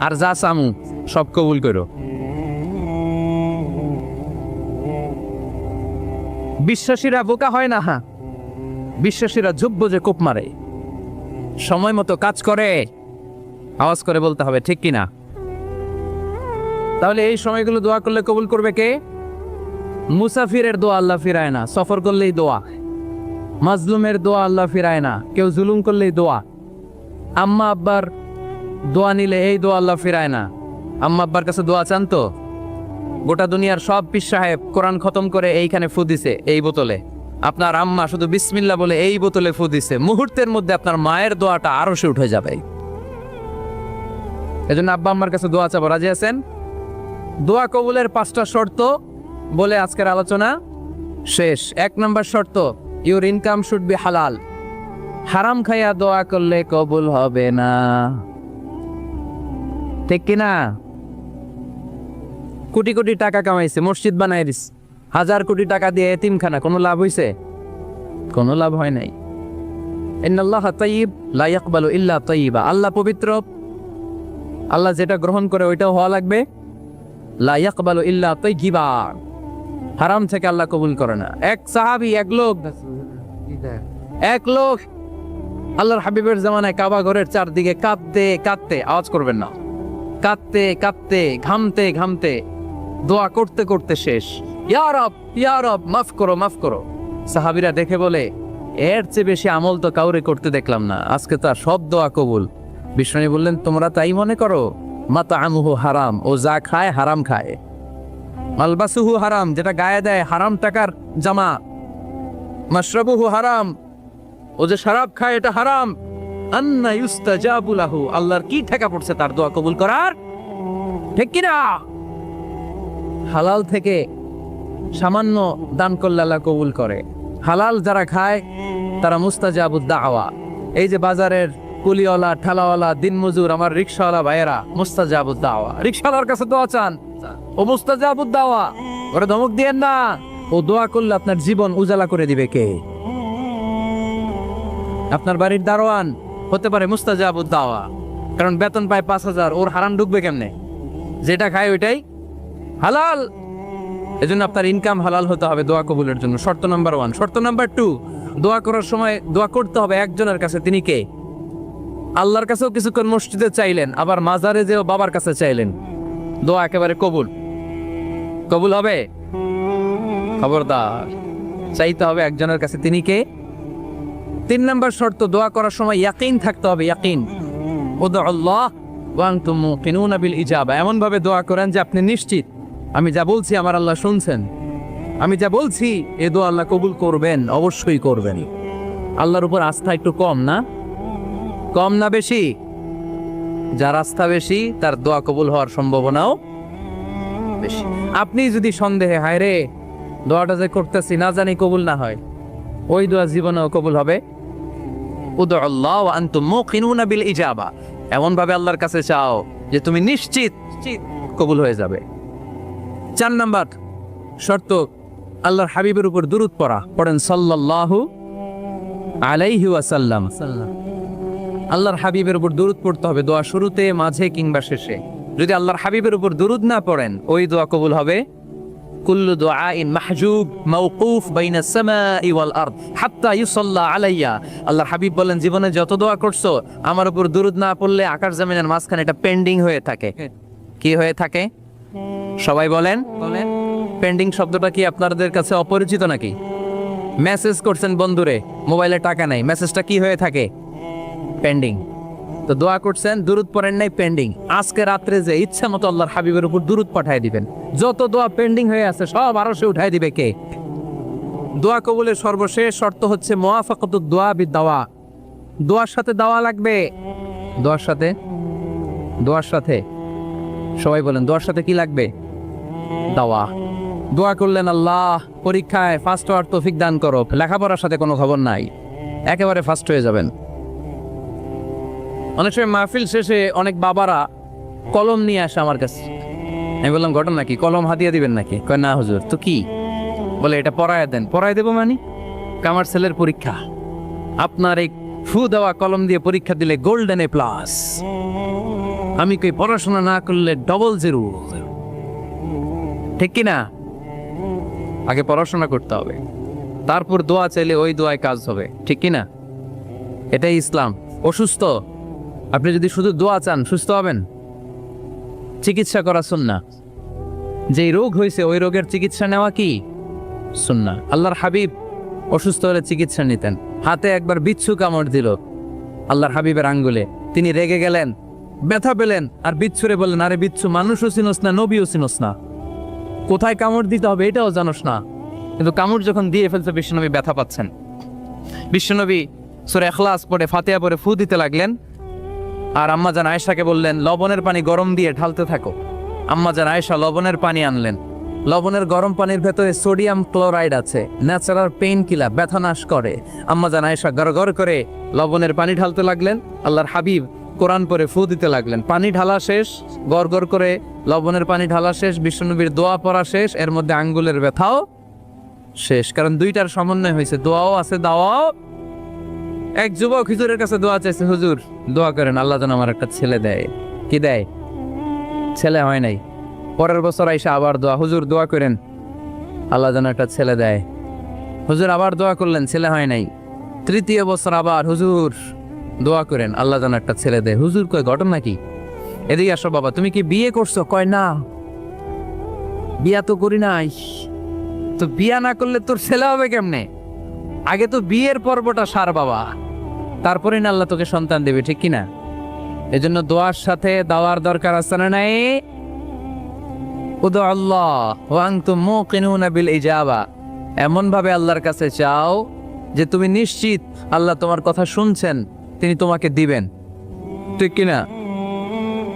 আর যা চামু সব কবুল করো। বিশ্বাসীরা বোকা হয় না, হ্যাঁ, বিশ্বাসীরা যুব্য যে কোপ মারে, সময় মতো কাজ করে। আওয়াজ করে বলতে হবে, ঠিক কিনা? তাহলে এই সময়গুলো দোয়া করলে কবুল করবে কে? মুসাফিরের দোয়া আল্লাহ ফিরায় না, সফর করলেই দোয়া। মাজলুমের দোয়া আল্লাহ ফিরায় না, কেউ জুলুম করলেই দোয়া। আম্মা আব্বার দোয়া নিলে এই দোয়া আল্লাহ ফিরায় না। আম্মা আব্বার কাছে দোয়া চান তো? গোটা দুনিয়ার সব পীর সাহেব কোরআন খতম করে এইখানে ফু দিছে এই বোতলে, আপনার আম্মা শুধু বিসমিল্লাহ বলে এই বোতলে ফু দিছে, মুহূর্তের মধ্যে আপনার মায়ের দোয়াটা আরো সে উঠে যাবে। এজন্য আব্বা আম্মার কাছে দোয়া চাবো, রাজি আছেন? দোয়া কবুলের 5টা শর্ত বলে আজকের আলোচনা শেষ। 1 নম্বর শর্ত, ইউর ইনকাম শুড বি হালাল। হারাম খাইয়া দোয়া করলে কবুল হবে না, ঠিক কিনা? কোটি কোটি টাকা কামাইছে, মসজিদ বানাই দিস, 1000 কোটি টাকা দিয়ে এতিমখানা, কোনো লাভ হইছে? কোনো লাভ হয় নাই। ইন্নাল্লাহা তাইয়্যিব লা ইয়াকবালু ইল্লা তাইয়্যিবা। আল্লাহ পবিত্র, আল্লাহ যেটা গ্রহণ করে ওইটাও হওয়া লাগবে। লা ইয়াকবালু ইল্লা তাইয়্যিবা, হারাম থেকে আল্লাহ কবুল করে না। এক সাহাবী, এক লোক আল্লাহর হাবিবের জামানায় কাবা ঘরের চারদিকে কাঁদতে কাঁদতে, আওয়াজ করবেন না, কাঁদতে কাঁদতে, ঘামতে ঘামতে, দোয়া করতে করতে শেষ। ইয়া রব, ইয়া রব, মাফ করো, মাফ করো। সাহাবীরা দেখে বলে, এর চেয়ে বেশি আমল তো কাউরে করতে দেখলাম না, আজকে তার সব দোয়া কবুল। বিষ্ণু বললেন, তোমরা তাই মনে করো? মাতাআমুহু হারাম, ও যা খায় হারাম খায়। মালবাসুহু হারাম, যেটা গায়ে দেয় হারাম টাকার জামা। মাশরাবুহু হারাম, ও যে শরাব খায় এটা হারাম। আন্না ইউস্তাজাবু লাহু, আল্লাহর কি ঠেকা পড়ছে তার দোয়া কবুল করার, ঠিক কি না? হালাল থেকে সামান্য দান করলে আল্লাহ কবুল করে। হালাল যারা খায় তারা মুস্তাজাবুদ দাওয়া। এই যে বাজারের কুলিওয়ালা, ঠেলাওয়ালা, দিনমজুর, আমার রিকশাওয়ালা ভাইয়েরা, মুস্তাজাবুদ দাওয়া। রিকশাওয়ালার কাছে দোয়া চান, ও মুস্তাজাবুদ দাওয়া, ওরে ধমক দিয়েন না। ও দোয়া করলে আপনার জীবন উজালা করে দিবে কে? আপনার বাড়ির দারোয়ান হতে পারে মুস্তাজাবুদ দাওয়া, কারণ বেতন পায় 5000, ওর হারাম ঢুকবে কেমনে? যেটা খায় ওইটাই হালাল। এজন্য আপনার ইনকাম হালাল হতে হবে দোয়া কবুলের জন্য। শর্ত নাম্বার 1। শর্ত নাম্বার 2, দোয়া করার সময় দোয়া করতে হবে একজনের কাছে। তিনি কে? আল্লাহর কাছেও কিছুক্ষণ মসজিদে চাইলেন, আবার মাজারে যেও বাবার কাছে চাইলেন, দোয়া একেবারে কবুল। কবুল হবে? খবরদার, চাইতে হবে একজনের কাছে। তিনি কে? 3 নম্বর শর্ত, দোয়া করার সময় ইয়াকিন থাকতে হবে। ইয়াকিন, উদউল্লাহ ওয়া আনতুম মুকিনুনা বিল ইজাবা। এমন ভাবে দোয়া করেন যে আপনি নিশ্চিত আমি যা বলছি আমার আল্লাহ শুনছেন, আমি যা বলছি এ দোয়া আল্লাহ কবুল করবেন, অবশ্যই করবেন। আল্লাহর উপর আস্থা একটু কম না? কম না বেশি? যার আস্থা বেশি তার দোয়া কবুল হওয়ার সম্ভাবনাও বেশি। আপনি যদি সন্দেহে, হায় রে দোয়াটা যে করতেছি না জানি কবুল না হয়, ওই দোয়া জীবনেও কবুল হবে। উদউল্লাহ ওয়া আনতুম মুকিনুনা বিল ইজাবা, এমন ভাবে আল্লাহর কাছে চাও যে তুমি নিশ্চিত কবুল হয়ে যাবে। 4 নাম্বার শর্ত, আল্লাহর হাবিবের উপর দুরূদ পড়া। পড়েন সাল্লাল্লাহু আলাইহি ওয়াসাল্লাম। আল্লাহর হাবিবের উপর দুরূদ পড়তে হবে দোয়া শুরুতে, মাঝে কিংবা শেষে। যদি আল্লাহর হাবিবের উপর দুরূদ না পড়েন, ওই দোয়া কবুল হবে। কুল্লু দুআইন মাহজুব মাওকুফ বাইনা সামাই ওয়াল আরদ হাত্তা ইউসাল্লা আলাইয়া। আল্লাহর হাবিব বলেন, জীবনে যত দোয়া করছো আমার উপর দুরূদ না পড়লে আকাশ জমিনের মাঝখানে এটা পেন্ডিং হয়ে থাকে। কি হয়ে থাকে? সবাই বলেন। পেন্ডিং শব্দটা কি আপনাদের কাছে অপরিচিত নাকি? মেসেজ করছেন বন্ধুরে, মোবাইলে টাকা নাই, মেসেজটা কি হয়ে থাকে? পেন্ডিং। তো দোয়া করছেন, দুরূদ পড়েন নাই, পেন্ডিং। আজকে রাত্রে যে ইচ্ছা মতো আল্লাহর হাবিবের উপর দুরূদ পাঠিয়ে দিবেন, যত দোয়া পেন্ডিং হয়ে আছে সব আরশে উঠাই দিবে কে? দোয়া কবুলের সর্বশেষ শর্ত হচ্ছে মুওয়াফাকাতুদ দোয়া বিদ-দাওয়া। দোয়ার সাথে দাওয়া লাগবে। দোয়ার সাথে সবাই বলেন, দোয়ার সাথে কি লাগবে? দাওয়া। দোয়া করলেন, আল্লাহ পরীক্ষায় ফার্স্ট হওয়ার তৌফিক দান করো। লেখাপড়ার সাথে কোনো খবর নাই, একেবারে ফার্স্ট হয়ে যাবেন। অনেক সময় মাহফিল শেষে অনেক বাবারা কলম নিয়ে আসে আমার কাছে। আমি বললাম, ঘটনা কি? কলম হাতিয়ে দিবেন নাকি? কয় না হুজুর। তো কি? বলে, এটা পড়ায় দেন। পড়ায় দেবো মানে? আমার ছেলের পরীক্ষা, আপনার এই ফু দেওয়া কলম দিয়ে পরীক্ষা দিলে গোল্ডেন এ প্লাস। আমি কই, পড়াশোনা না করলে ডবল জিরো। ঠিক কিনা? আগে পড়াশোনা করতে হবে, তারপর দোয়া চাইলে ওই দোয়ায় কাজ হবে। ঠিক কিনা? এটাই ইসলাম। অসুস্থ, আপনি যদি শুধু দোয়া চান সুস্থ হবেন? চিকিৎসা করা সুন্নাহ। যেই রোগ হয়েছে ওই রোগের চিকিৎসা নেওয়া কি সুন্নাহ। আল্লাহর হাবিব অসুস্থ হলে চিকিৎসা নিতেন। হাতে একবার বিচ্ছু কামড় দিল আল্লাহর হাবিবের আঙ্গুলে, তিনি রেগে গেলেন, ব্যথা পেলেন, আর বিচ্ছুরে বললেন, আরে বিচ্ছু, মানুষও চিনোস না, নবীও চিনোস না, কোথায় কামড় দিতে হবে এটাও জানোস না। কিন্তু কামড় যখন দিয়ে ফেলছে, বিশ্বনবী ব্যথা পাচ্ছেন। বিশ্বনবী সূরা ইখলাস পড়ে, ফাতিহা পড়ে ফু দিতে লাগলেন। আর আম্মা জান আয়েশাকে বললেন, লবণের পানি গরম দিয়ে ঢালতে থাকো। আম্মা জান আয়েশা লবণের পানি আনলেন। লবণের গরম পানির ভেতরে সোডিয়াম ক্লোরাইড আছে, ন্যাচারাল পেইন কিলার, ব্যথা নাশ করে। আম্মা জান আয়েশা গড়গড় করে লবণের পানি ঢালতে লাগলেন। আল্লাহর হাবিব কোরআন পড়ে ফু দিতে লাগলেন। পানি ঢালা শেষ, গড়গড় করে লবণের পানি ঢালা শেষ, বিশ্বনবীর দোয়া পড়া শেষ, এর মধ্যে আঙ্গুলের ব্যথাও শেষ। কারণ দুইটার সমন্বয় হয়েছে, দোয়াও আছে, দাওয়াও। এক যুবক হুজুরের কাছে দোয়া চাইছে, হুজুর দোয়া করেন আল্লাহ যেন আমার একটা ছেলে দেয়। কি দেয়? ছেলে হয় নাই। পরের বছর আইসা আবার দোয়া, হুজুর দোয়া করেন আল্লাহ যেন একটা ছেলে দেয়। হুজুর আবার দোয়া করলেন, ছেলে হয় নাই। তৃতীয় বছর আবার, হুজুর দোয়া করেন আল্লাহ যেন একটা ছেলে দেয়। হুজুর কয়, ঘটনা কি? এদিকে আসো বাবা, তুমি কি বিয়ে করছো? কয় না, বিয়া তো করি নাই। তো বিয়া না করলে তোর ছেলে হবে কেমনে? আগে তো বিয়ের পর্বটা সার বাবা, তারপরে না আল্লাহ তোকে সন্তান দেবে। ঠিক কিনা? এজন্য দোয়ার সাথে দাওয়ার দরকার আছে না নাই? উদু আল্লাহ ওয়া আনতুম মুকিনুনা বিল ইজাবা। এমন ভাবে আল্লাহর কাছে চাও যে তুমি নিশ্চিত আল্লাহ তোমার কথা শুনছেন, তিনি তোমাকে দিবেন। ঠিক কিনা?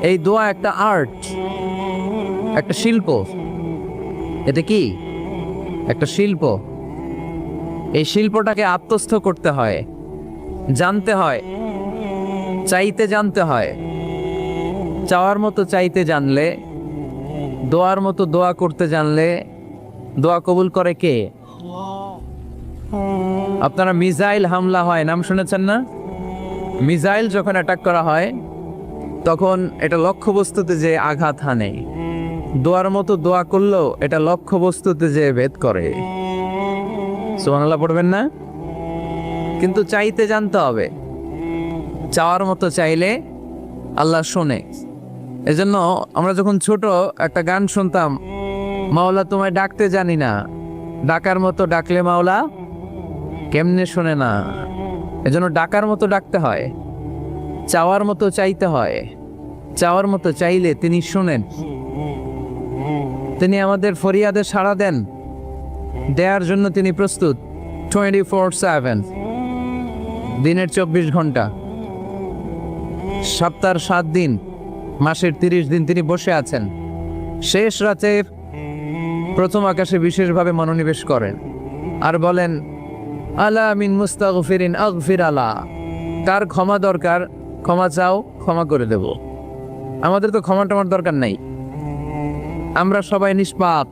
এই দোয়া একটা আর্ট, একটা শিল্প। এটা কি? একটা শিল্প। এই শিল্পটাকে আত্মস্থ করতে হয়, জানতে হয়, চাইতে জানতে হয়। চাওয়ার মতো চাইতে জানলে, দোয়ার মতো দোয়া করতে জানলে দোয়া কবুল করে কে? আপনারা মিসাইল হামলা হয়, নাম শুনেছেন না? মিসাইল যখন অ্যাটাক করা হয় তখন এটা লক্ষ্যবস্তুতে যে আঘাত হানে। দোয়ার মতো দোয়া করলেও এটা লক্ষ্যবস্তুতে যে ভেদ করে। সুবহানাল্লাহ পড়বেন না? কিন্তু চাইতে জানতে হবে। চাওয়ার মতো চাইলে আল্লাহ শোনে। এজন্য আমরা যখন ছোট একটা গান শুনতাম, মাওলা তোমায় ডাকতে জানি না, ডাকার মতো ডাকলে মাওলা কেমনে শোনে না। এজন্য ডাকার মতো ডাকতে হয়, চাওয়ার মতো চাইতে হয়। চাওয়ার মতো চাইলে তিনি শোনেন, তিনি আমাদের ফরিয়াদে সাড়া দেন, দেওয়ার জন্য তিনি প্রস্তুত 24/7, দিনের 24 ঘন্টা, সপ্তাহের 7 দিন, মাসের 30 দিন তিনি বসে আছেন। শেষ রাতে প্রথম আকাশে বিশেষভাবে মনোনিবেশ করেন আর বলেন, আলা মিন মুস্তাগফিরিন আগফির আলা। তার ক্ষমা দরকার, ক্ষমা চাও, ক্ষমা করে দেব। আমাদের তো ক্ষমা টমার দরকার নাই, আমরা সবাই নিষ্পাপ।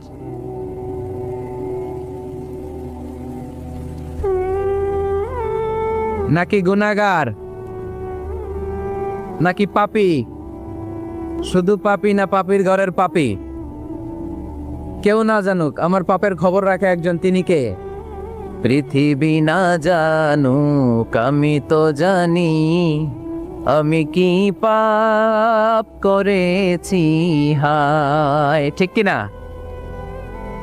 নাকি গুনাহগার? নাকি পাপী? শুধু পাপী না পাপীর ঘরের পাপী? কেউ না জানুক, আমার পাপের খবর রাখে একজন, তিনি কে? পৃথিবী না জানুক আমি তো জানি, আমি কি পাপ করেছি হায়, ঠিক কিনা?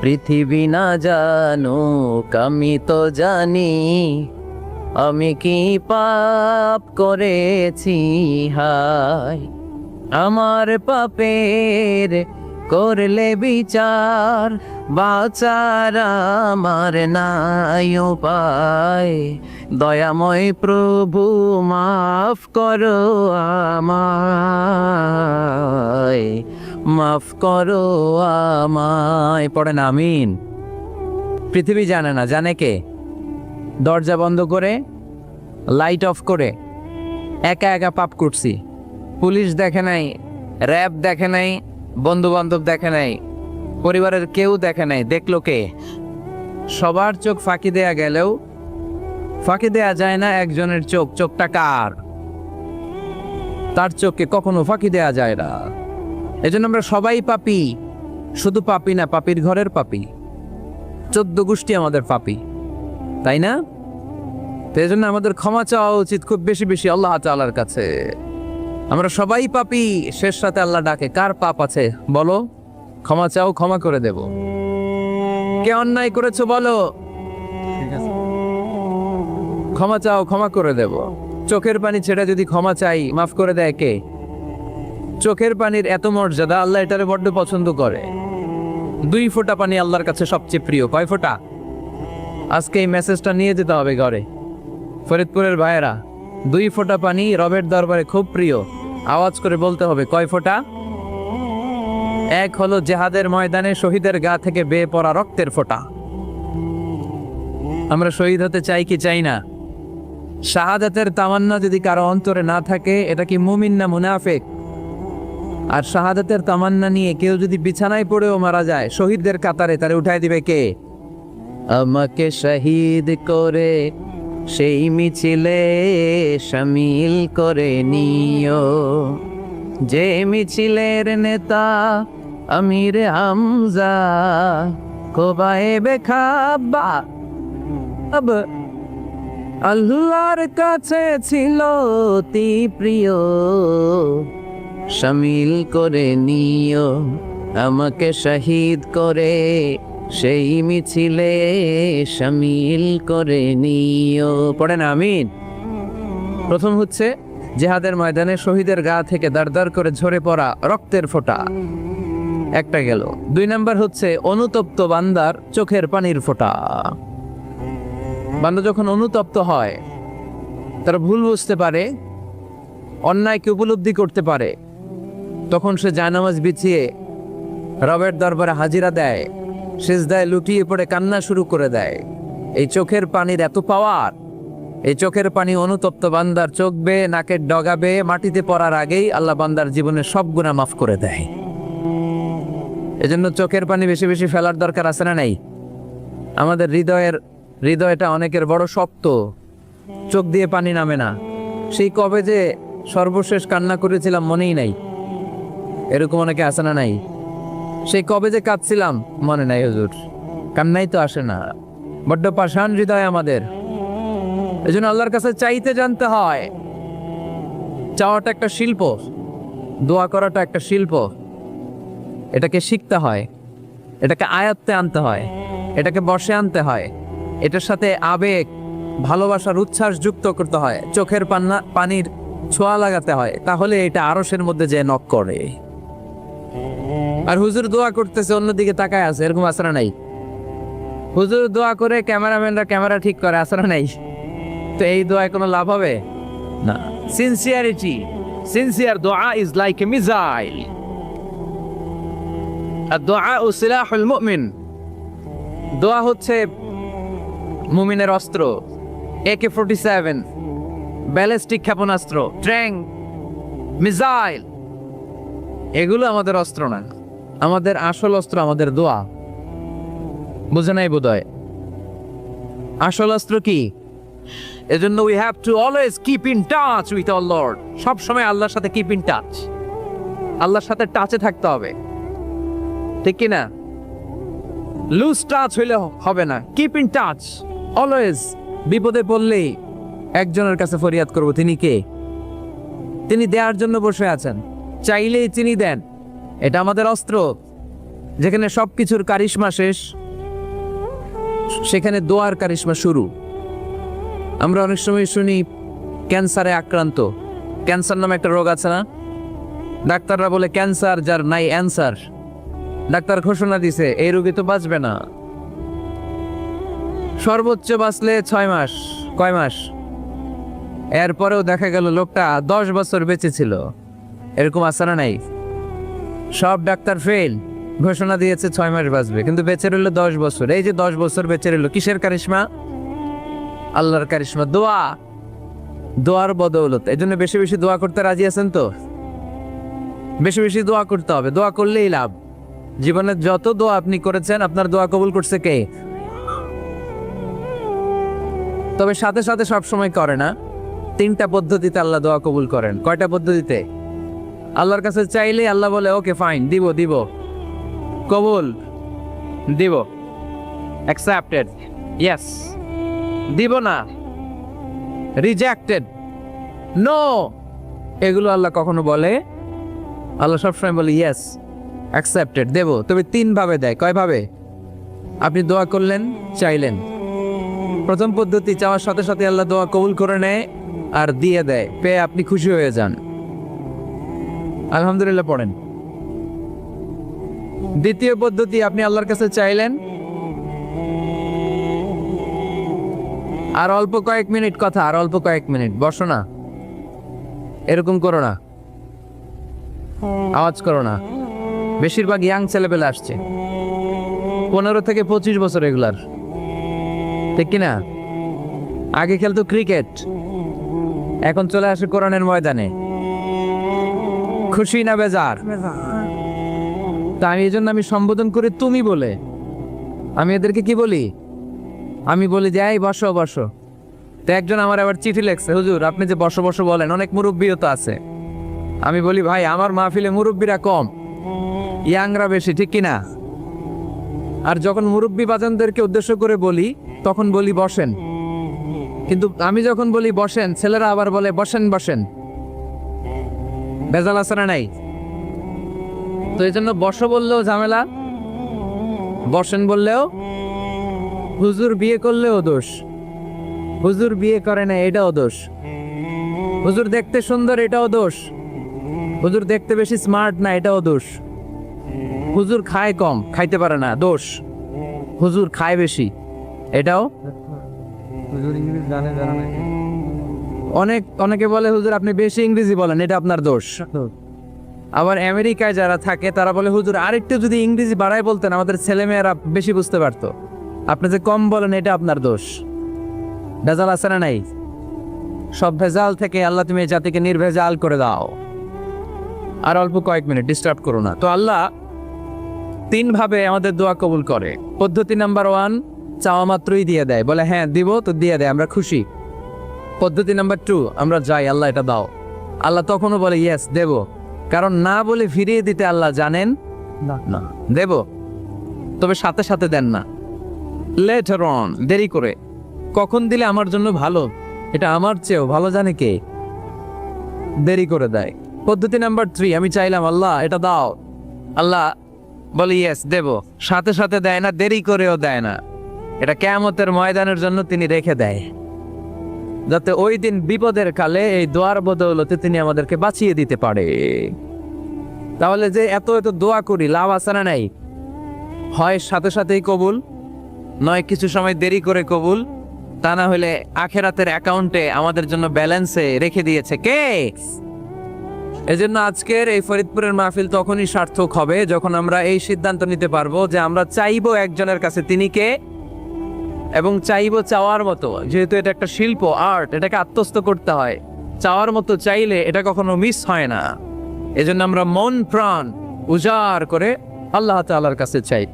পৃথিবী না জানুক আমি তো জানি, আমি কি পাপ করেছি হায়। আমার পাপের করলে বিচার, বাঁচার আমার নাই উপায়। দয়াময় প্রভু মাফ করো আমায়, মাফ করো আমায়। পড়েন আমিন। পৃথিবী জানে না, জানে কে? দরজা বন্ধ করে, লাইট অফ করে একা একা পাপ করছি। পুলিশ দেখে নাই, র্যাব দেখে নাই, বন্ধু বান্ধব দেখে নাই, পরিবারের কেউ দেখে নাই। দেখলো কে? সবার চোখ ফাঁকি দেয়া গেলেও ফাঁকি দেয়া যায় না একজনের চোখ। চোখটা কার? তার চোখকে কখনো ফাঁকি দেয়া যায় না। এজন্য আমরা সবাই পাপী। শুধু পাপী না, পাপীর ঘরের পাপী। 14 গোষ্ঠী আমাদের পাপী, তাই না? তো এই জন্য আমাদের ক্ষমা চাওয়া উচিত খুব বেশি বেশি আল্লাহ তাআলার কাছে। আমরা সবাই পাপী, শেষ রাতে আল্লাহ ডাকে, কার পাপ আছে বলো, ক্ষমা চাও, ক্ষমা করে দেব। কে অন্যায় করেছো বলো, ক্ষমা চাও, ক্ষমা করে দেব। চোখের পানি ছেড়ে যদি ক্ষমা চাই, মাফ করে দেয় কে? চোখের পানির এত মর্যাদা, আল্লাহ এটারে বড্ড পছন্দ করে। 2 ফোঁটা পানি আল্লাহর কাছে সবচেয়ে প্রিয়। কয় ফোঁটা? আজকে এই মেসেজটা নিয়ে যেতে হবে ঘরে। ফরিদপুরের ভাইয়েরা, 2 ফোঁটা পানি রবের দরবারে খুব প্রিয়। আওয়াজ করে বলতে হবে, কয় ফোঁটা? এক হলো জেহাদের ময়দানে শহীদের গা থেকে বেয়ে পড়া রক্তের ফোঁটা। আমরা শহীদ হতে চাই কি চাই না? শাহাদাতের তামান্না যদি কারো অন্তরে না থাকে, এটা কি মুমিন না মুনাফিক? আর শাহাদাতের তামান্না নিয়ে কেউ যদি বিছানায় পড়েও মারা যায়, শহীদদের কাতারে তারে উঠায় দিবে কে? আমাকে শহীদ করে সেই মিছিলে শামিল করে নিও, যে মিছিলের নেতা আমির হামজা, কোবায়েবে খাব্বাব আল্লাহর কাছে ছিল অতি প্রিয়, শামিল করে নিও আমাকে শহীদ করে সেই মিছিলে শামিল করে নিও। পড়েন আমিন। প্রথম হচ্ছে জিহাদের ময়দানে শহীদের গা থেকে দাঁড় করে ঝরে পড়া রক্তের ফোঁটা, একটা গেল। 2 নাম্বার হচ্ছে অনুতপ্ত বান্দার চোখের পানির ফোঁটা। বান্দা যখন অনুতপ্ত হয়, তারা ভুল বুঝতে পারে, অন্যায়কে উপলব্ধি করতে পারে, তখন সে জায়নামাজ বিছিয়ে রবের দরবারে হাজিরা দেয়, সিজদায় লুটিয়ে পড়ে কান্না শুরু করে দেয়। এই চোখের পানির এত পাওয়ার। এই চোখের পানি অনুতপ্ত বান্দার চোখ বেয়ে, নাকের ডগা বেয়ে মাটিতে পড়ার আগেই আল্লাহ বান্দার জীবনের সব গুনাহ মাফ করে দেয়। এজন্য চোখের পানি বেশি বেশি ফেলার দরকার আছে না নাই? আমাদের হৃদয়টা অনেকের বড় শক্ত, চোখ দিয়ে পানি নামে না। সেই কবে যে সর্বশেষ কান্না করেছিলাম মনেই নাই, এরকম অনেকে আছে না নাই? সেই কবে যে কাঁদছিলাম মনে নাই হুজুর, কান্নাই তো আসে না। বড্ড পাষাণ হৃদয় আমাদের। এজন্য আল্লাহর কাছে চাইতে জানতে হয়। চাওয়াটা একটা শিল্প, দোয়া করাটা একটা শিল্প। এটাকে শিখতে হয়, এটাকে আয়ত্তে আনতে হয়, এটাকে বশে আনতে হয়, এটার সাথে আবেগ, ভালোবাসার উচ্ছ্বাস যুক্ত করতে হয়, চোখের পানির ছোঁয়া লাগাতে হয়, তাহলে এটা আরশের মধ্যে যে নক করে। আর হুজুর দোয়া করতেছে, অন্যদিকে তাকায় আছে, এরকম আসরা নাই? হুজুর দোয়া করে ক্যামেরাম্যানরা ক্যামেরা ঠিক করে, আসরা নাই? তো এই দোয়ায় কোনো লাভ হবে না। সিনসিয়ার দোয়া ইজ লাইক এ মিসাইল। আর দোয়া ও সিলাহুল মুমিন। দোয়া হচ্ছে মুমিনের অস্ত্র। AK-47, ব্যালিস্টিক ক্ষেপণাস্ত্র, ট্যাঙ্ক, মিসাইল, এগুলো আমাদের অস্ত্র না। আমাদের আসল অস্ত্র আমাদের দোয়া। বুঝে নাই বোধহয়? আসল অস্ত্র কি? এজন্য we have to always keep in touch with our Lord. সব সময় আল্লাহর সাথে কিপ ইন টাচ, আল্লাহর সাথে টাচে থাকতে হবে, ঠিক কি না? লুজ টাচ হইলে হবে না, কিপ ইন টাচ অলওয়েজ। বিপদে পড়লেই একজনের কাছে ফরিয়াদ করব, তিনি কে? তিনি দেওয়ার জন্য বসে আছেন, চাইলেই তিনি দেন। এটা আমাদের অস্ত্র। যেখানে সবকিছুর কারিশমা শেষ, সেখানে দোয়ার কারিশমা শুরু। আমরা অনেক সময় শুনি ক্যান্সারে আক্রান্ত, ক্যান্সার নামে একটা রোগ আছে না? ডাক্তাররা বলে ক্যান্সার যার নাই অ্যান্সার। ডাক্তার ঘোষণা দিছে এই রোগী তো বাঁচবে না, সর্বোচ্চ বাঁচলে 6 মাস। কয় মাস? এরপরেও দেখা গেল লোকটা 10 বছর বেঁচে ছিল। এরকম আছে না নাই? সব ডাক্তার ফেল, ঘোষণা দিয়েছে 6 মাস বাঁচবে, কিন্তু বেঁচে রইল 10 বছর। এই যে 10 বছর বেঁচে রইল, কিসের কারিশমা? আল্লাহর কারিশমা, দোয়া, দোয়ার বদৌলত। এই জন্য বেশি বেশি দোয়া করতে রাজি আছেন তো? বেশি বেশি দোয়া করতে হবে, দোয়া করলেই লাভ। জীবনে যত দোয়া আপনি করেছেন, আপনার দোয়া কবুল করছে কে? তবে সাথে সাথে সব সময় করে না। 3টা পদ্ধতিতে আল্লাহ দোয়া কবুল করেন। কয়টা পদ্ধতিতে? আল্লাহর কাছে চাইলে আল্লাহ বলে ওকে ফাইন, দিব দিব, কবুল, দিব, অ্যাকসেপ্টেড, ইয়েস। দিব না, রিজেক্টেড, নো। এগুলো আল্লাহ কখনো বলে? আল্লাহ সবসময় বলে ইয়েস, অ্যাকসেপ্টেড, দেব। তবে 3 ভাবে দেয়। কয় ভাবে? আপনি দোয়া করলেন, চাইলেন। প্রথম পদ্ধতি, চাওয়ার সাথে সাথে আল্লাহ দোয়া কবুল করে নেয় আর দিয়ে দেয়, পেয়ে আপনি খুশি হয়ে যান, আলহামদুলিল্লাহ পড়েন। দ্বিতীয় পদ্ধতি, আপনি আল্লাহর কাছে চাইলেন, আর অল্প কয়েক মিনিট কথা, আর অল্প কয়েক মিনিট, বসো না, এরকম করো না, আওয়াজ করো না। বেশিরভাগ ইয়াং ছেলেপেলে আসছে, 15 থেকে 25 বছর, এগুলার, ঠিক কিনা? আগে খেলতো ক্রিকেট, এখন চলে আসে কোরআনের ময়দানে। খুশি না বেজার? তা আমি এই জন্য আমি সম্বোধন করি তুমি বলে। আমি এদেরকে কি বলি? আমি বলি যে এই বসো বসো। তো একজন আমার আবার চিঠি লেখছে, হুজুর আপনি যে বসো বসো বলেন, অনেক মুরব্বিও তো আছে। আমি বলি ভাই, আমার মাহফিলে মুরব্বিরা কম, ইয়াংরা বেশি, ঠিক কিনা? আর যখন মুরব্বি বাজানদেরকে উদ্দেশ্য করে বলি, তখন বলি বসেন। কিন্তু আমি যখন বলি বসেন, ছেলেরা আবার বলে বসেন বসেন। বেজাল আছে না নাই? তো এই জন্য বসো বললেও ঝামেলা, বসেন বললেও। হুজুর বিয়ে করলেও দোষ, হুজুর বিয়ে করে না এটাও দোষ, হুজুর দেখতে সুন্দর এটাও দোষ, হুজুর দেখতে বেশি স্মার্ট না এটাও দোষ, হুজুর খায় কম, খাইতে পারে না, দোষ, হুজুর খায় বেশি, এটাও। অনেকে বলে হুজুর আপনি বেশি ইংরেজি বলেন, এটা আপনার দোষ। আবার আমেরিকায় যারা থাকে তারা বলে হুজুর আরেকটু যদি ইংরেজি বাড়ায় বলতেন আমাদের ছেলেমেয়েরা বেশি বুঝতে পারতো, আপনি যে কম বলেন এটা আপনার দোষ। ভেজাল আছে না নাই? সব ভেজাল থেকে আল্লাহ তুমি এই জাতিকে নির্ভেজাল করে দাও। আর অল্প কয়েক মিনিট, ডিস্টার্ব করো না। তো আল্লাহ 3 ভাবে আমাদের দোয়া কবুল করে। পদ্ধতি নাম্বার 1, চাওয়া মাত্রই দিয়ে দেয়, বলে হ্যাঁ দিব, তো দিয়ে দেয়, আমরা খুশি। পদ্ধতি নাম্বার 2, আমরা যাই, আল্লাহ এটা দাও, আল্লাহ তখনও বলে ইয়েস দেব, কারণ না বলে ফিরিয়ে দিতে আল্লাহ জানেন না, দেব, তবে সাথে সাথে দেন না, লেটার অন, দেরি করে। কখন দিলে আমার জন্য ভালো, এটা আমার চেয়েও ভালো জানে কে, দেরি করে দেয়। পদ্ধতি নাম্বার 3, আমি চাইলাম আল্লাহ এটা দাও, আল্লাহ বলে ইয়েস দেব, সাথে সাথে দেয় না, দেরি করেও দেয় না। এটা কিয়ামতের ময়দানের জন্য তিনি রেখে দেয়, যাতে ওই দিন বিপদের কালে এই দোয়ার বদৌলতে তিনি আমাদেরকে বাঁচিয়ে দিতে পারে। তাহলে যে এত এত দোয়া করি, লাভ আছে না নাই? হয় সাথে সাথেই কবুল, নয় কিছু সময় দেরি করে কবুল, তা না হলে আখেরাতের অ্যাকাউন্টে আমাদের জন্য ব্যালেন্সে রেখে দিয়েছে কে? এজন্য আজকের এই ফরিদপুরের মাহফিল তখনই সার্থক হবে যখন আমরা এই সিদ্ধান্ত নিতে পারবো যে আমরা চাইবো একজনের কাছে, তিনি কে, এবং চাইবো চাওয়ার মতো। যেহেতু এটা একটা শিল্প, আর্ট, এটাকে আত্মস্থ করতে হয়। চাওয়ার মতো চাইলে এটা কখনো মিস হয় না। এজন্য আমরা মন প্রাণ উজাড় করে আল্লাহ তাআলার কাছে চাই।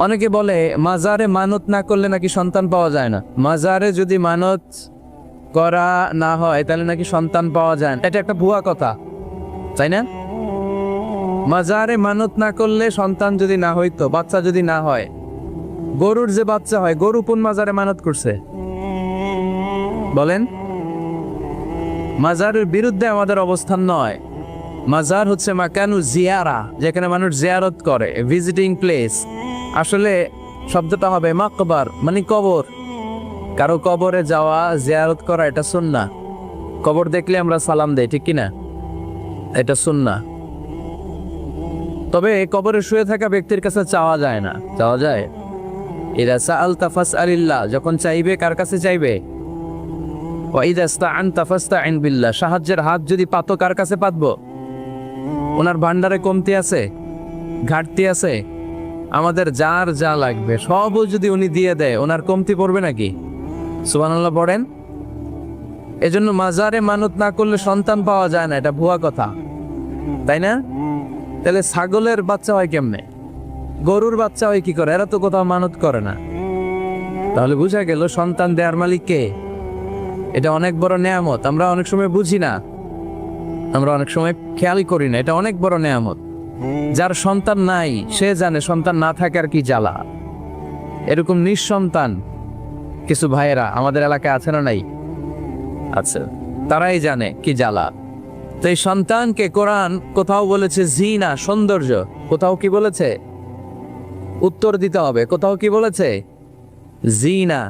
অনেকে বলে মাজারে মানত না করলে নাকি সন্তান পাওয়া যায় না। মাজারে যদি মানত করা না হয় তাহলে নাকি সন্তান পাওয়া যায় না। এটা একটা ভুয়া কথা, তাই না? মাজারে মানত না করলে সন্তান যদি না হইতো, বাচ্চা যদি না হয়, গরুর যে বাচ্চা হয়, গরু কোন মাজারে মানত করছে বলেন? মাজারের বিরুদ্ধে আমাদের অবস্থান নয়। মাজার হচ্ছে মাকানু জিয়ারা, যেখানে মানুষ জিয়ারত করে, ভিজিটিং প্লেস। আসলে শব্দটা হবে মাকবার, মানে কবর। কারো কবরে যাওয়া, জিয়ারত করা, এটা সুন্নাহ। কবর দেখলে আমরা সালাম দেই, ঠিক কিনা? এটা সুন্নাহ। তবে কবরে শুয়ে থাকা ব্যক্তির কাছে চাওয়া যায় না। চাওয়া যায়? ইদা সাআলতা ফাসআলিল্লাহ, যখন চাইবে কার কাছে চাইবে? ওয়া ইদা ইসতাআনতা ফাসতাইন বিল্লাহ, সাহায্যের হাত যদি পাতো কার কাছে পাতবো? ওনার ভান্ডারে কমতি আছে, ঘাটতি আছে? আমাদের যার যা লাগবে সবও যদি উনি দিয়ে দেয়, ওনার কমতি পড়বে নাকি? সুবহানাল্লাহ পড়েন। এজন্য মাজারে মানত না করলে সন্তান পাওয়া যায় না, এটা ভুয়া কথা, তাই না? তাহলে ছাগলের বাচ্চা হয় কেমনে, গরুর বাচ্চা হয় কি করে? এরা তো কোথাও মানত করে না। তাহলে বুঝা গেল সন্তান দেওয়ার মালিক কে। এটা অনেক বড় নেয়ামত। আমরা অনেক সময় বুঝি না, আমরা অনেক সময় খেয়াল করি না। এটা অনেক বড় নেয়ামত। যার সন্তান নাই সে জানে সন্তান না থাকার কি জ্বালা। এরকম নিঃসন্তান কিছু ভাইয়েরা আমাদের এলাকায় আছে না নাই? আচ্ছা, তারাই জানে কি জ্বালা। তো এই সন্তানকে কোরআন কোথাও বলেছে জিনা, সৌন্দর্য। কোথাও কি বলেছে? উত্তর দিতে হবে। কোথাও কি বলেছে? জিনা,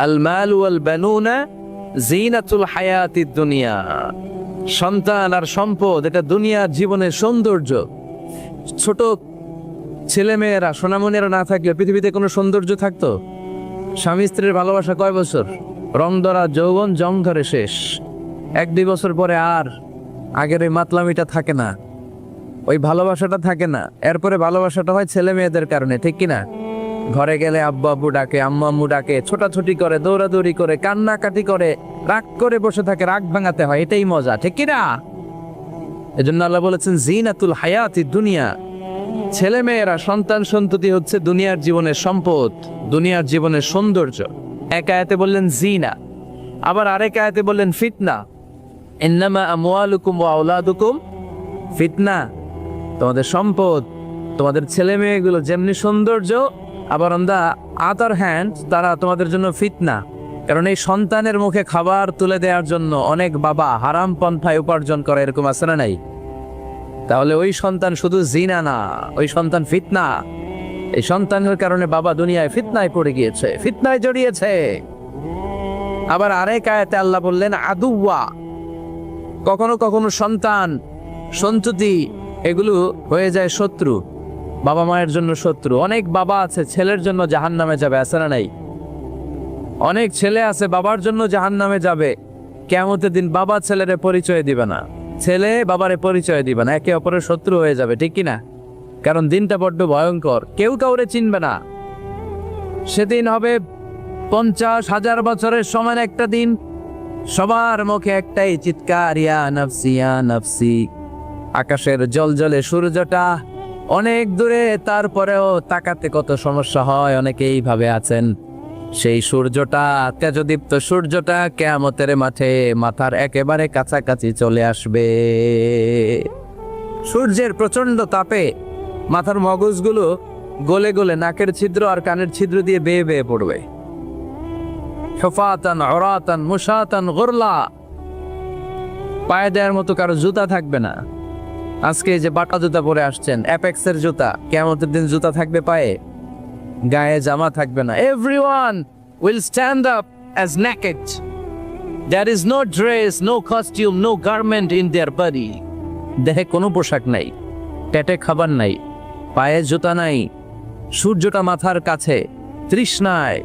আল মাল ওয়াল বানুনা জিনাতুল হায়াতিদ দুনিয়া। সন্তান আর সম্পদ এটা দুনিয়ার জীবনের সৌন্দর্য। ছোট ছেলেমেয়েরা, সোনামণিরা না থাকলে পৃথিবীতে কোনো সৌন্দর্য থাকতো? স্বামী স্ত্রীর ভালোবাসা কয় বছর? রং ধরা যৌবন, জং ধরে শেষ। 1-2 বছর পরে আর আগের ওই মাতলামিটা থাকে না, ওই ভালোবাসাটা থাকে না। এরপরে ভালোবাসাটা হয় ছেলে মেয়েদের কারণে, ঠিক কিনা? ঘরে গেলে আব্বু আব্বু ডাকে, আম্মু আম্মু ডাকে, ছোটাছুটি করে, দৌড়াদৌড়ি করে, কান্নাকাটি করে, রাগ করে বসে থাকে, রাগ ভাঙাতে হয়। এটাই মজা, ঠিক কিনা? এজন্য আল্লাহ বলেছেন জিনাতুল হায়াতিদ দুনিয়া। ছেলে মেয়েরা, সন্তান সন্ততি হচ্ছে দুনিয়ার জীবনের সম্পদ, দুনিয়ার জীবনের সৌন্দর্য। এক আয়াতে বললেন জিনা, আবার আরেক আয়াতে বললেন ফিতনা। ইন্নামা আমওয়ালুকুম ওয়া আওলাদুকুম ফিতনা। তোমাদের সম্পদ, তোমাদের ছেলে মেয়েগুলো যেমনি সৌন্দর্য, আবার অন দা আদার হ্যান্ড তারা তোমাদের জন্য ফিতনা। কারণ এই সন্তানের মুখে খাবার তুলে দেওয়ার জন্য অনেক বাবা হারাম পন্থায় উপার্জন করে, এরকম আছে না নাই? তাহলে ওই সন্তান শুধু জিনা না, ওই সন্তান ফিতনা। এই সন্তানের কারণে বাবা দুনিয়ায় ফিতনায় পড়ে গিয়েছে, ফিতনায় জড়িয়েছে। আবার আরেক আয়াতে আল্লাহ বললেন আদুওয়া। কখনো কখনো সন্তান সন্ততি এগুলো হয়ে যায় শত্রু, বাবা মায়ের জন্য শত্রু। অনেক বাবা আছে ছেলের জন্য জাহান্নামে যাবে, আছে না নাই? অনেক ছেলে আছে বাবার জন্য জাহান্নামে যাবে। কিয়ামতের দিন বাবা ছেলেরে পরিচয় দিবে না, ছেলে বাবারে পরিচয় দিবে না, একে অপরের শত্রু হয়ে যাবে, ঠিক কিনা? কারণ দিনটা বড্ড ভয়ঙ্কর, কেউ কাউরে চিনবে না। সেদিন হবে 50,000 বছরের সমান একটা দিন। সবার মুখে একটাই চিৎকার, ইয়া নাফসি ইয়া নাফসি। আকাশের জলজলে সূর্যটা অনেক দূরে, তারপরেও তাকাতে কত সমস্যা হয়। অনেকে এইভাবে আছেন, সেই সূর্যটা, তেজদীপ্ত সূর্যটা কিয়ামতের মাঠে মাথার একেবারে কাছাকাছি চলে আসবে। সূর্যের প্রচন্ড তাপে মাথার মগজগুলো গলে গলে নাকের ছিদ্র আর কানের ছিদ্র দিয়ে বেয়ে বেয়ে পড়বে। হুফাতান উরাতান মুশাতান গুরলা। পায়ে দেওয়ার মতো কারো জুতা থাকবে না। আজকে যে বাটা জুতা পরে আসছেন, অ্যাপেক্সের জুতা, কিয়ামতের দিন জুতা থাকবে পায়ে, গায়ে জামা থাকবে না। Everyone will stand up as naked. There is no dress, no costume, no garment in their body. দেহে কোনো পোশাক নাই, পেটে খাবার নাই, পায়ে জুতা নাই, সূর্যটা মাথার কাছে, তৃষ্ণায়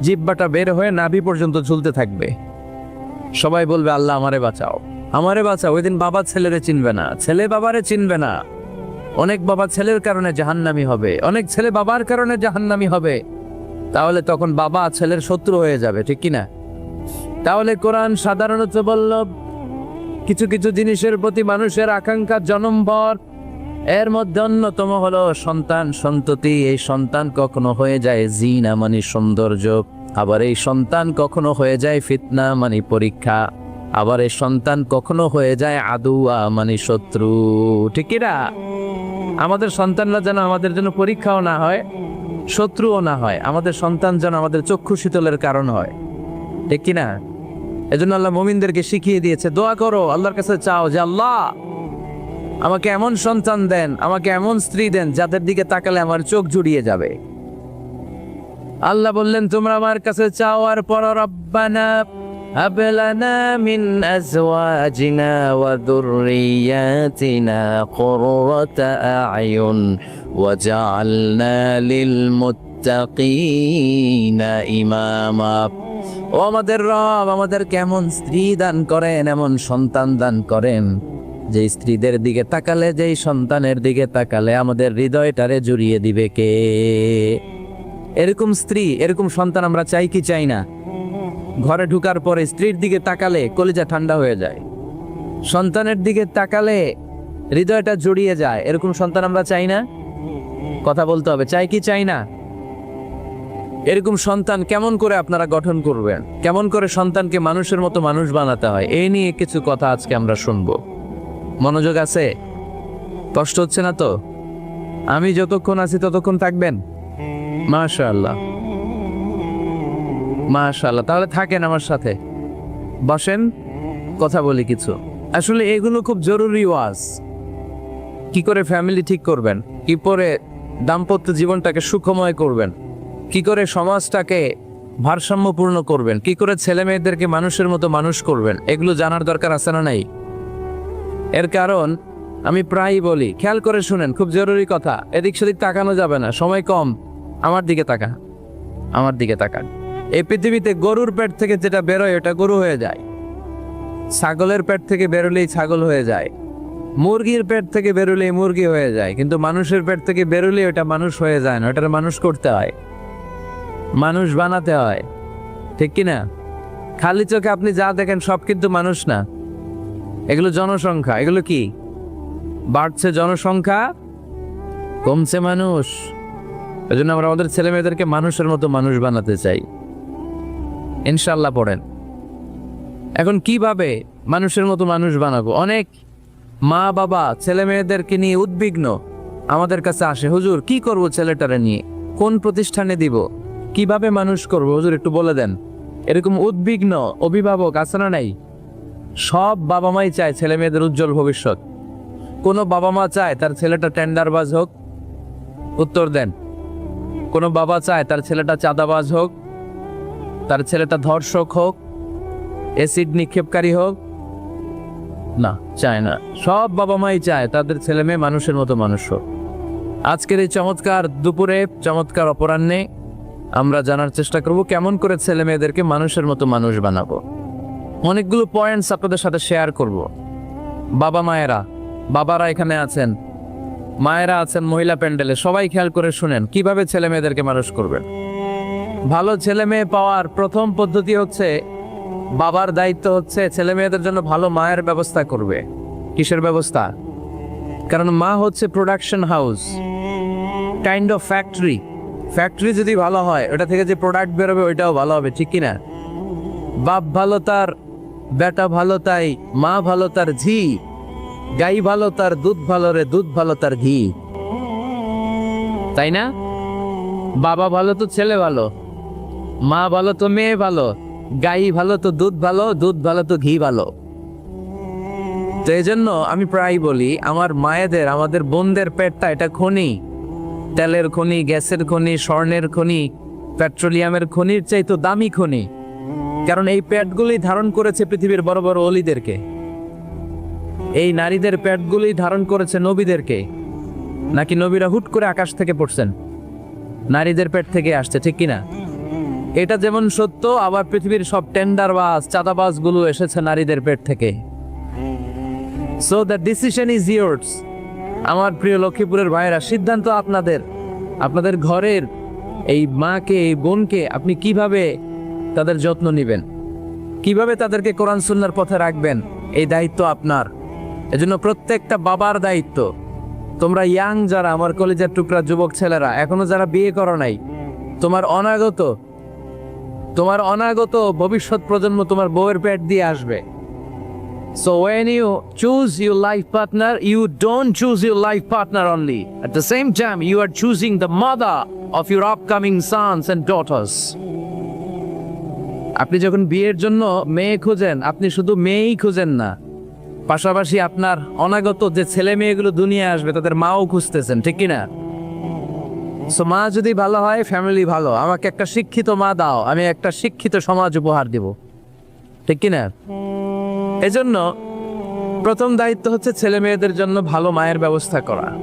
জিহ্বাটা বের হয়ে নাভি পর্যন্ত ঝুলতে থাকবে। সবাই বলবে আল্লাহ আমারে বাঁচাও, আমারে বাঁচাও। ওই দিন বাবা ছেলেরে চিনবে না, ছেলে বাবারে চিনবে না। অনেক বাবা ছেলের কারণে জাহান্নামী হবে, অনেক ছেলে বাবার কারণে জাহান্নামী হবে। তাহলে তখন বাবা ছেলের শত্রু হয়ে যাবে, ঠিক কিনা? তাহলে কোরআন সাধারণত বলল কিছু কিছু জিনিসের প্রতি মানুষের আকাঙ্ক্ষা জনমভর, এর মধ্যে অন্যতম হলো সন্তান সন্ততি। এই সন্তান কখনো হয়ে যায় জিনা মানে সৌন্দর্য, আবার এই সন্তান কখনো হয়ে যায় ফিতনা মানে পরীক্ষা, আবার এই সন্তান কখনো হয়ে যায় আদুয়া মানে শত্রু। ঠিক কি না? আমাদের সন্তানরা যেন আমাদের জন্য পরীক্ষাও না হয়, শত্রুও না হয়। আমাদের সন্তান যেন আমাদের চক্ষু শীতলের কারণ হয়। ঠিক কি না? এজন্য আল্লাহ মুমিনদেরকে শিখিয়ে দিয়েছে, দোয়া করো, আল্লাহর কাছে চাও যে আল্লাহ আমাকে এমন সন্তান দেন, আমাকে এমন স্ত্রী দেন যাদের দিকে তাকালে আমার চোখ জুড়িয়ে যাবে। আল্লাহ বললেন তোমরা আমার কাছে চাও, আর পর রব্বানা হাব লানা মিন আজওয়াজিনা ওয়া যুররিয়াতিনা কুররাতা আ'য়ুন ওয়াজআলনা লিল মুত্তাকিনা ইমামা। ও আমাদের রব, আমাদের কেমন স্ত্রী দান করেন, এমন সন্তান দান করেন যে স্ত্রীদের দিকে তাকালে, যেই সন্তানের দিকে তাকালে আমাদের হৃদয়টারে জুড়িয়ে দিবে কে? এরকম স্ত্রী, এরকম সন্তান আমরা চাই কি চাই না? ঘরে ঢুকার পরে স্ত্রীর দিকে তাকালে কলিজা ঠান্ডা হয়ে যায়, সন্তানের দিকে তাকালে হৃদয়টা জড়িয়ে যায়। এরকম সন্তান আমরা চাই না? কথা বলতে হবে, চাই কি চাই না? এরকম সন্তান কেমন করে আপনারা গঠন করবেন, কেমন করে সন্তানকে মানুষের মতো মানুষ বানাতে হয়, এই নিয়ে কিছু কথা আজকে আমরা শুনবো। মনোযোগ আছে? কষ্ট হচ্ছে না তো? আমি যতক্ষণ আছি ততক্ষণ থাকবেন? মাশাআল্লাহ, মাশাআল্লাহ। তাহলে থাকেন আমার সাথে, বসেন, কথা বলি কিছু। আসলে এগুলো খুব জরুরি ওয়াজ। কি করে ফ্যামিলি ঠিক করবেন, কি করে দাম্পত্য জীবনটাকে সুখময় করবেন, কি করে সমাজটাকে ভারসাম্যপূর্ণ করবেন, কি করে ছেলে মেয়েদেরকে মানুষের মতো মানুষ করবেন, এগুলো জানার দরকার আছে না নাই? এর কারণ আমি প্রায়ই বলি, খেয়াল করে শুনেন, খুব জরুরি কথা, এদিক সেদিক তাকানো যাবে না, সময় কম। আমার দিকে তাকান, আমার দিকে তাকান। এই পৃথিবীতে গরুর পেট থেকে যেটা বেরোয় ওটা গরু হয়ে যায়, ছাগলের পেট থেকে বেরোলেই ছাগল হয়ে যায়, মুরগির পেট থেকে বেরোলেই মুরগি হয়ে যায়, কিন্তু মানুষের পেট থেকে বেরোলেই ওটা মানুষ হয়ে যায় না, ওটার মানুষ করতে হয়, মানুষ বানাতে হয়। ঠিক কিনা? খালি চোখে আপনি যা দেখেন সব কিন্তু মানুষ না, এগুলো জনসংখ্যা। এগুলো কি? বাড়ছে জনসংখ্যা, কমছে মানুষ। এই জন্য আমরা আমাদের ছেলে মেয়েদেরকে মানুষের মতো মানুষ বানাতে চাই, ইনশাল্লাহ। পড়েন এখন কিভাবে মানুষের মতো মানুষ বানাবো। অনেক মা বাবা ছেলে মেয়েদেরকে নিয়ে উদ্বিগ্ন, আমাদের কাছে আসে, হুজুর কি করব ছেলেটারে নিয়ে, কোন প্রতিষ্ঠানে দিব, কিভাবে মানুষ করব হুজুর একটু বলে দেন। এরকম উদ্বিগ্ন অভিভাবক আছে না নাই? সব বাবা মাই চায় ছেলে মেয়েদের উজ্জ্বল ভবিষ্যৎ। কোনো বাবা মা চায় তার ছেলেটা টেন্ডারবাজ হোক? উত্তর দেন। কোনো বাবা চায় তার ছেলেটা চাঁদাবাজ হোক, তার ছেলেটা ধর্ষক হোক, অ্যাসিড নিক্ষেপকারী হোক? না, চায় না। সব বাবা মাই চায় তাদের ছেলে মেয়ে মানুষের মতো মানুষ হোক। আজকের এই চমৎকার দুপুরে, চমৎকার অপরাহ্নে আমরা জানার চেষ্টা করব কেমন করে ছেলে মেয়েদেরকে মানুষের মতো মানুষ বানাবো। অনেকগুলো পয়েন্টস আপনাদের সাথে শেয়ার করব। বাবা মায়েরা, বাবারা এখানে আছেন, মায়েরা আছেন মহিলা প্যান্ডেলে, সবাই খেয়াল করে শুনেন কিভাবে ছেলে মেয়েদেরকে মানুষ করবেন। ভালো ছেলে মেয়ে পাওয়ার প্রথম পদ্ধতি হচ্ছে, বাবার দায়িত্ব হচ্ছে ছেলে মেয়েদের জন্য ভালো মায়ের ব্যবস্থা করবে। কিসের ব্যবস্থা? কারণ মা হচ্ছে production house, kind of factory. Factory যদি ভালো হয়, ওটা থেকে যে প্রোডাক্ট বেরোবে ওইটাও ভালো হবে। ঠিক কিনা? বাপ ভালো তার বেটা ভালো, তাই মা ভালো তার ঝি, গাই ভালো তার দুধ ভালো রে, দুধ ভালো তার ঘি। তাই না? বাবা ভালো তো ছেলে ভালো, মা ভালো তো মেয়ে ভালো, গাই ভালো তো দুধ ভালো, দুধ ভালো তো ঘি ভালো। তো এই জন্য আমি প্রায় বলি, আমার মায়েদের, আমাদের বোনদের পেটটা এটা খনি, তেলের খনি, গ্যাসের খনি, স্বর্ণের খনি, পেট্রোলিয়ামের খনির চাইতো দামি খনি। কারণ এই পেটগুলি ধারণ করেছে পৃথিবীর বড় বড় অলিদেরকে, এই নারীদের পেটগুলি ধারণ করেছে নবীদেরকে। নাকি নবীরা হুট করে আকাশ থেকে পড়ছেন? নারীদের পেট থেকে আসছে। ঠিক কিনা? এটা যেমন সত্য, আবার পৃথিবীর সব টেন্ডারবাজ, চাঁদাবাজ গুলো এসেছে নারীদের পেট থেকে। So the decision is years. আমার প্রিয় লক্ষ্মীপুরের ভাইয়েরা, সিদ্ধান্ত আপনাদের। আপনাদের ঘরের এই মাকে, এই বোনকে আপনি কিভাবে তাদের যত্ন নেবেন, কিভাবে তাদেরকে কোরআন সুন্নাহর পথে রাখবেন, এই দায়িত্ব আপনার। এজন্য প্রত্যেকটা বাবার দায়িত্ব, তোমরা ইয়াং যারা, আমার কলেজের টুকরা যুবক ছেলেরা, এখনো যারা বিয়ে করো নাই, তোমার অনাগত ভবিষ্যৎ প্রজন্ম তোমার বউয়ের পেট দিয়ে আসবে। So when you choose your life partner, you don't choose your life partner only. At the same time, you are choosing the mother of your upcoming sons and daughters. আপনি যখন বিয়ের জন্য মেয়ে খুঁজেন, আপনি শুধু মেয়েই খুঁজেন না, পাশাপাশি আপনার অনাগত যে ছেলে মেয়েগুলো দুনিয়া আসবে তাদের মাও খুঁজতেছেন, ঠিক কিনা? সো মা যদি ভালো হয়, ফ্যামিলি ভালো। আমাকে একটা শিক্ষিত মা দাও, আমি একটা শিক্ষিত সমাজ উপহার দিব, ঠিক কিনা? এজন্য প্রথম দায়িত্ব হচ্ছে ছেলে মেয়েদের জন্য ভালো মায়ের ব্যবস্থা করা।